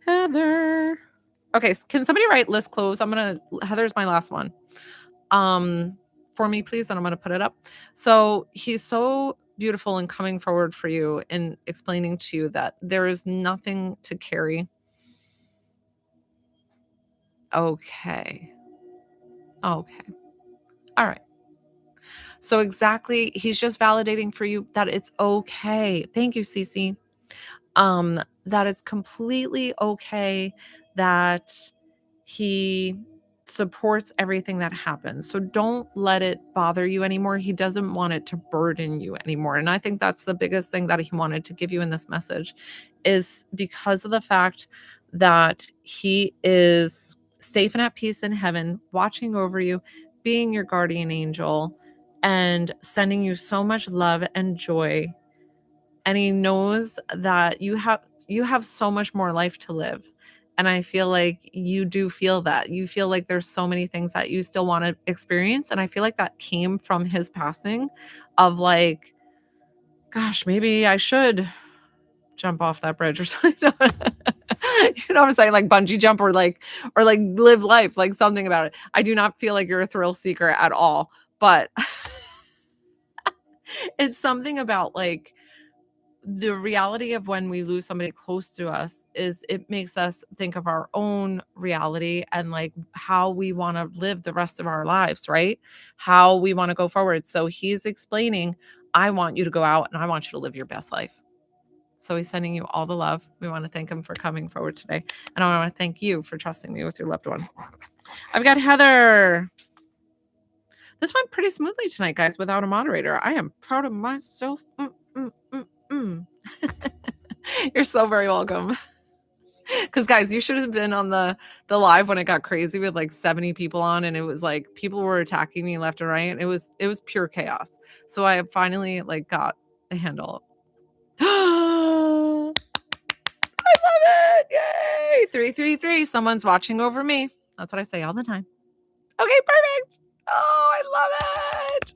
Heather. Okay, can somebody write list close? Heather's my last one. For me, please, and I'm gonna put it up. So he's so beautiful and coming forward for you and explaining to you that there is nothing to carry. Okay. Okay. All right. So exactly, he's just validating for you that it's okay. Thank you, Cece. That it's completely okay, that he supports everything that happens. So don't let it bother you anymore. He doesn't want it to burden you anymore. And I think that's the biggest thing that he wanted to give you in this message, is because of the fact that he is safe and at peace in heaven, watching over you, being your guardian angel, and sending you so much love and joy. And he knows that you have so much more life to live. And I feel like you do feel that. You feel like there's so many things that you still want to experience. And I feel like that came from his passing, of like, gosh, maybe I should jump off that bridge or something. You know what I'm saying? Like bungee jump, or like live life, like something about it. I do not feel like you're a thrill seeker at all, but it's something about like, the reality of when we lose somebody close to us is it makes us think of our own reality and like how we want to live the rest of our lives, right? How we want to go forward. So he's explaining, I want you to go out and I want you to live your best life. So he's sending you all the love. We want to thank him for coming forward today. And I want to thank you for trusting me with your loved one. I've got Heather. This went pretty smoothly tonight, guys, without a moderator. I am proud of myself. You're so very welcome. Because guys, you should have been on the live when it got crazy with like 70 people on, and it was like people were attacking me left and right. It was pure chaos. So I finally like got the handle. I love it! Yay! 333. Someone's watching over me. That's what I say all the time. Okay, perfect. Oh, I love it.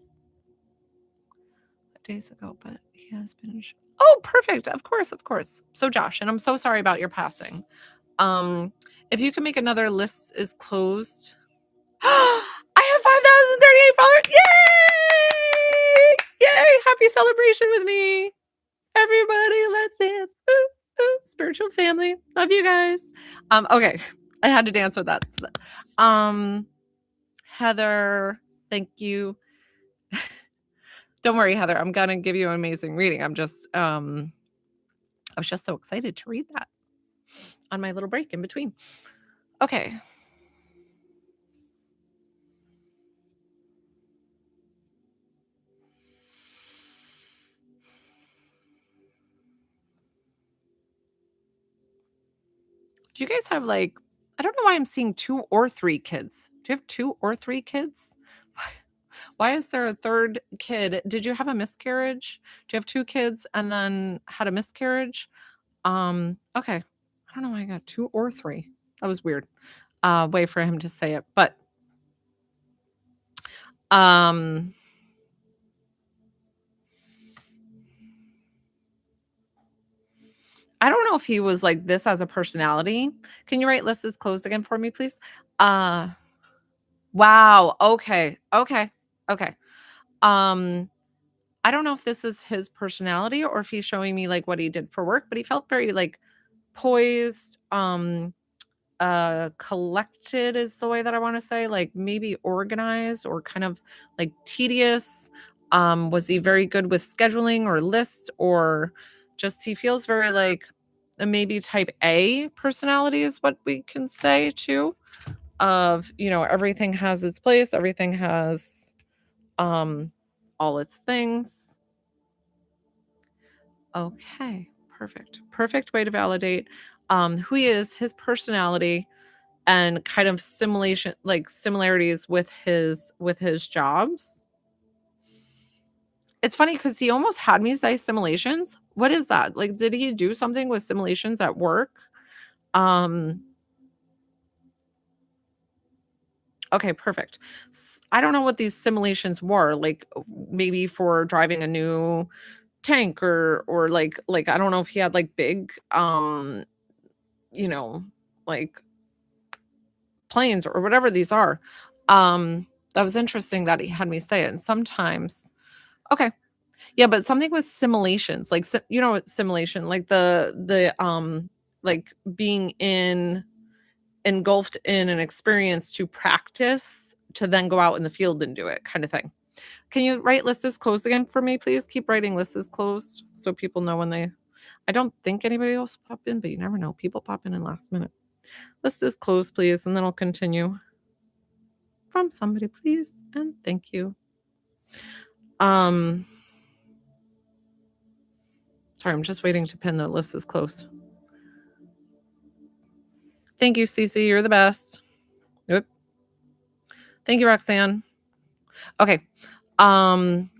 Days ago, but he has been. Oh, perfect. Of course, of course. So Josh, and I'm so sorry about your passing. If you can make another list is closed. I have 5,038 followers. Yay! Yay! Happy celebration with me. Everybody, let's dance. Ooh, ooh, spiritual family. Love you guys. Okay. I had to dance with that. Heather, thank you. Don't worry, Heather. I'm gonna give you an amazing reading. I'm just I was just so excited to read that on my little break in between. Okay. Do you guys have, like, I don't know why I'm seeing 2 or 3 kids. Do you have 2 or 3 kids? Why is there a 3rd kid? Did you have a miscarriage? Do you have 2 kids and then had a miscarriage? Okay. I don't know why I got 2 or 3. That was weird. Way for him to say it, but, um, I don't know if he was like this as a personality. Can you write list is closed again for me, please? Uh, wow. Okay. Okay. Okay. Um, I don't know if this is his personality or if he's showing me like what he did for work, but he felt very like poised, collected is the way that I want to say, like maybe organized or kind of like tedious. Was he very good with scheduling or lists or just he feels very like a maybe type A personality is what we can say too of, everything has its place, everything has um all its things. Okay, perfect. Perfect way to validate who he is, his personality, and kind of similarities with his jobs. It's funny because he almost had me say simulations. What is that? Like, did he do something with simulations at work? Um, okay, perfect. I don't know what these simulations were, like maybe for driving a new tank or like I don't know if he had like big you know, like planes or whatever these are. Um, that was interesting that he had me say it. And sometimes, okay, yeah, but something with simulations, like what simulation, like like being engulfed in an experience to practice to then go out in the field and do it, kind of thing. Can you write list is closed again for me, please? Keep writing list is closed so people know when they. I don't think anybody else pop in, but you never know. People pop in last minute. List is closed, please, and then I'll continue. From somebody, please, and thank you. Um, sorry, I'm just waiting to pin the list is closed. Thank you, Cece. You're the best. Yep. Thank you, Roxanne. Okay. Um,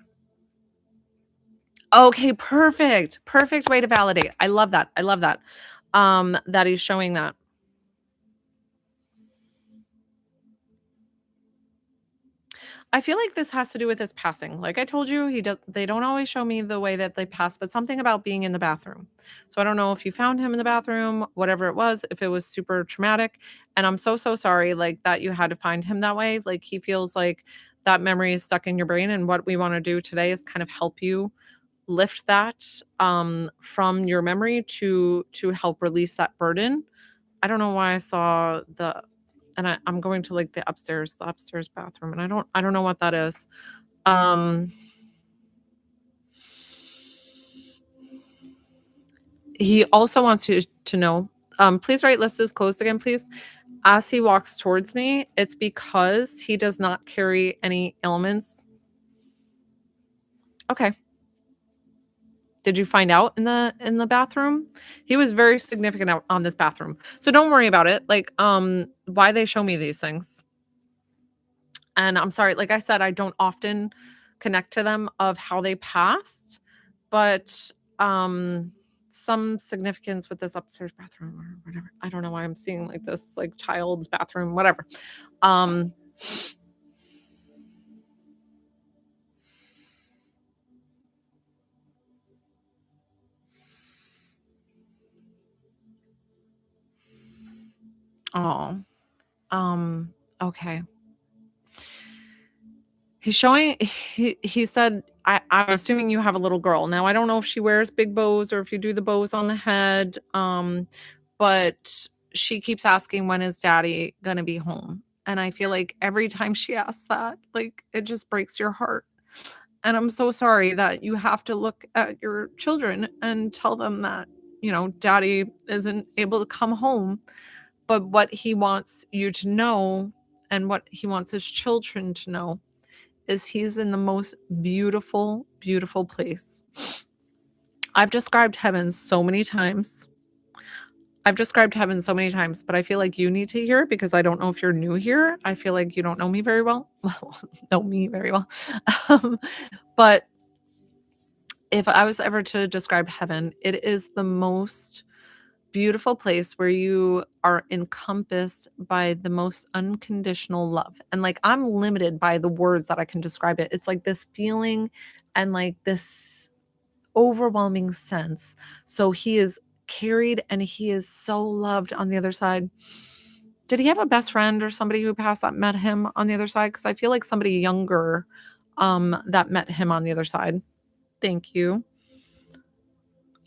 okay, perfect. Perfect way to validate. I love that. I love that. That he's showing that. I feel like this has to do with his passing. Like I told you, they don't always show me the way that they pass, but something about being in the bathroom. So I don't know if you found him in the bathroom, whatever it was, if it was super traumatic. And I'm so, so sorry like that you had to find him that way. Like he feels like that memory is stuck in your brain. And what we want to do today is kind of help you lift that from your memory to help release that burden. I don't know why I saw I'm going to like the upstairs bathroom, and I don't know what that is. Um, he also wants to know. Please write list is closed again, please. As he walks towards me, it's because he does not carry any ailments. Okay. Did you find out in the bathroom? He was very significant on this bathroom. So don't worry about it. Like, why they show me these things. And I'm sorry, like I said, I don't often connect to them of how they passed, but some significance with this upstairs bathroom or whatever. I don't know why I'm seeing like this like child's bathroom, whatever. Um oh. Okay. He said, I'm assuming you have a little girl. Now I don't know if she wears big bows or if you do the bows on the head. But she keeps asking when is daddy gonna be home. And I feel like every time she asks that, like it just breaks your heart. And I'm so sorry that you have to look at your children and tell them that, daddy isn't able to come home. But what he wants you to know and what he wants his children to know is he's in the most beautiful, beautiful place. I've described heaven so many times. But I feel like you need to hear it because I don't know if you're new here. I feel like you don't know me very well. Well, know me very well. But if I was ever to describe heaven, it is the most beautiful place where you are encompassed by the most unconditional love. And like I'm limited by the words that I can describe it. It's like this feeling and like this overwhelming sense. So he is carried and he is so loved on the other side. Did he have a best friend or somebody who passed that met him on the other side? Because I feel like somebody younger that met him on the other side. Thank you.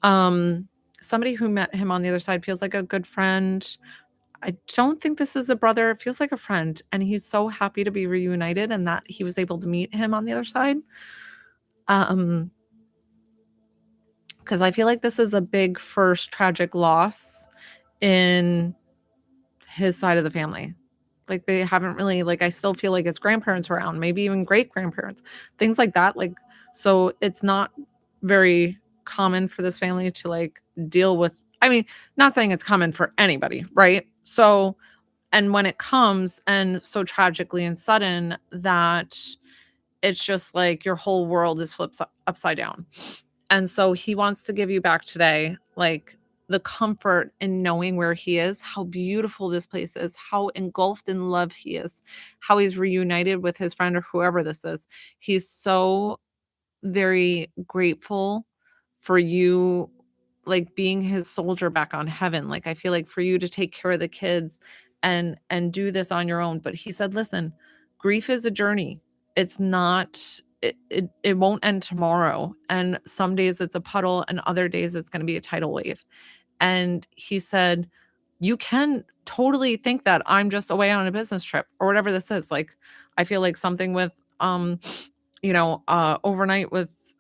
Somebody who met him on the other side feels like a good friend. I don't think this is a brother. It feels like a friend. And he's so happy to be reunited and that he was able to meet him on the other side. Because I feel like this is a big first tragic loss in his side of the family. Like they haven't really, like I still feel like his grandparents were around, maybe even great grandparents, things like that. Like, so it's not very common for this family to like deal with, I mean, not saying it's common for anybody, right? So, and when it comes and so tragically and sudden that it's just like your whole world is flipped upside down. And so he wants to give you back today, like the comfort in knowing where he is, how beautiful this place is, how engulfed in love he is, how he's reunited with his friend or whoever this is. He's so very grateful for you, like being his soldier back on heaven. Like I feel like for you to take care of the kids and do this on your own. But he said, listen, grief is a journey. It's not it won't end tomorrow. And some days it's a puddle and other days it's going to be a tidal wave. And he said, you can totally think that I'm just away on a business trip or whatever this is. Like I feel like something with overnight with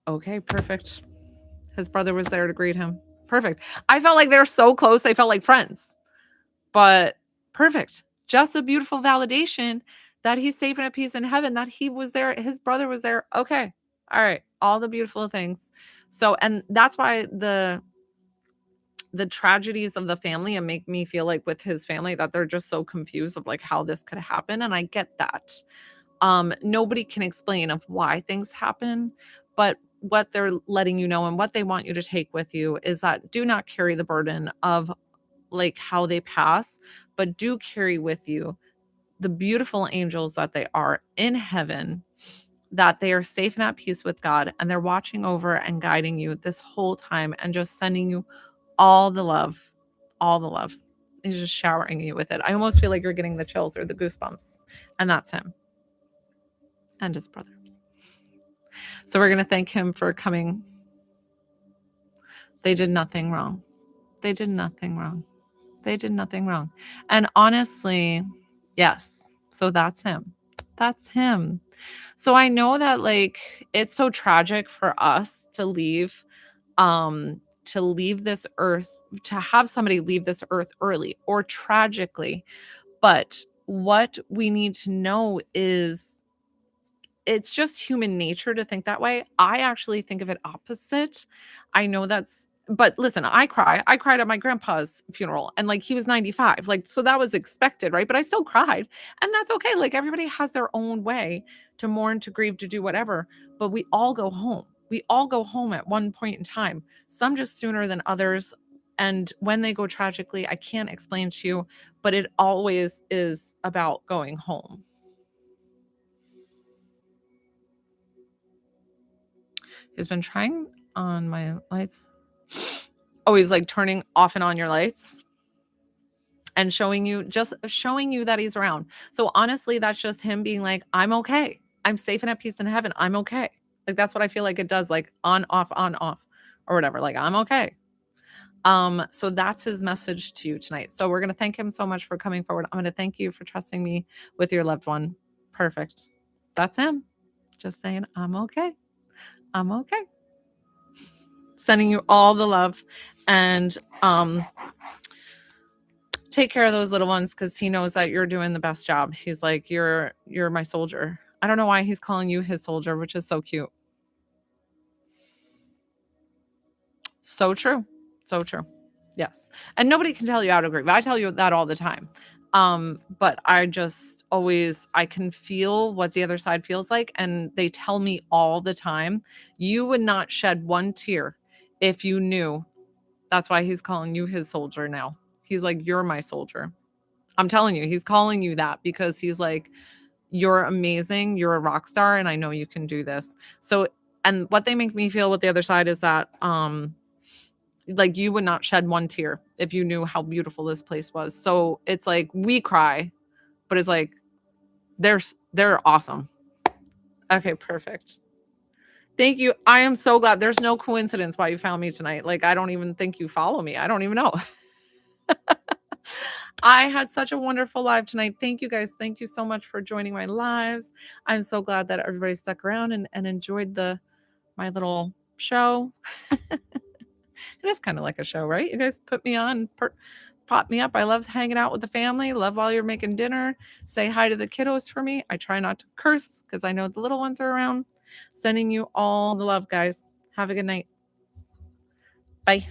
okay, perfect. His brother was there to greet him. Perfect. I felt like they're so close. They felt like friends. But perfect. Just a beautiful validation that he's safe and at peace in heaven, that he was there, his brother was there. Okay. All right. All the beautiful things. So, and that's why the tragedies of the family and make me feel like with his family that they're just so confused of like how this could happen. And I get that. Nobody can explain of why things happen, but what they're letting you know and what they want you to take with you is that do not carry the burden of like how they pass, but do carry with you the beautiful angels that they are in heaven, that they are safe and at peace with God, and they're watching over and guiding you this whole time and just sending you all the love, all the love. He's just showering you with it. I almost feel like you're getting the chills or the goosebumps, and that's him and his brother. So we're going to thank him for coming. They did nothing wrong. They did nothing wrong. They did nothing wrong. And honestly, yes. So that's him. That's him. So I know that like it's so tragic for us to leave this earth, to have somebody leave this earth early or tragically. But what we need to know is it's just human nature to think that way. I actually think of it opposite. I know but listen, I cry. I cried at my grandpa's funeral and like he was 95. Like, so that was expected, right? But I still cried. And that's okay. Like everybody has their own way to mourn, to grieve, to do whatever. But we all go home. We all go home at one point in time. Some just sooner than others. And when they go tragically, I can't explain to you, but it always is about going home. He's been trying on my lights. Oh, he's like turning off and on your lights and showing you that he's around. So honestly, that's just him being like, I'm okay. I'm safe and at peace in heaven. I'm okay. Like that's what I feel like it does, like on, off, or whatever. Like I'm okay. So that's his message to you tonight. So we're going to thank him so much for coming forward. I'm going to thank you for trusting me with your loved one. Perfect. That's him. Just saying, I'm okay. I'm okay. Sending you all the love, and take care of those little ones, because he knows that you're doing the best job. He's like, you're my soldier. I don't know why he's calling you his soldier, which is so cute. So true. So true. Yes. And nobody can tell you how to grieve. I tell you that all the time. But I just always, I can feel what the other side feels like. And they tell me all the time, you would not shed one tear if you knew. That's why he's calling you his soldier now. He's like, you're my soldier. I'm telling you, he's calling you that because he's like, you're amazing. You're a rock star. And I know you can do this. So, and what they make me feel with the other side is that, like, you would not shed one tear if you knew how beautiful this place was. So it's like, we cry, but it's like, they're awesome. Okay, perfect. Thank you. I am so glad. There's no coincidence why you found me tonight. Like, I don't even think you follow me. I don't even know. I had such a wonderful live tonight. Thank you guys. Thank you so much for joining my lives. I'm so glad that everybody stuck around and enjoyed my little show. It is kind of like a show, right? You guys put me on, pop me up. I love hanging out with the family. Love while you're making dinner. Say hi to the kiddos for me. I try not to curse because I know the little ones are around. Sending you all the love, guys. Have a good night. Bye.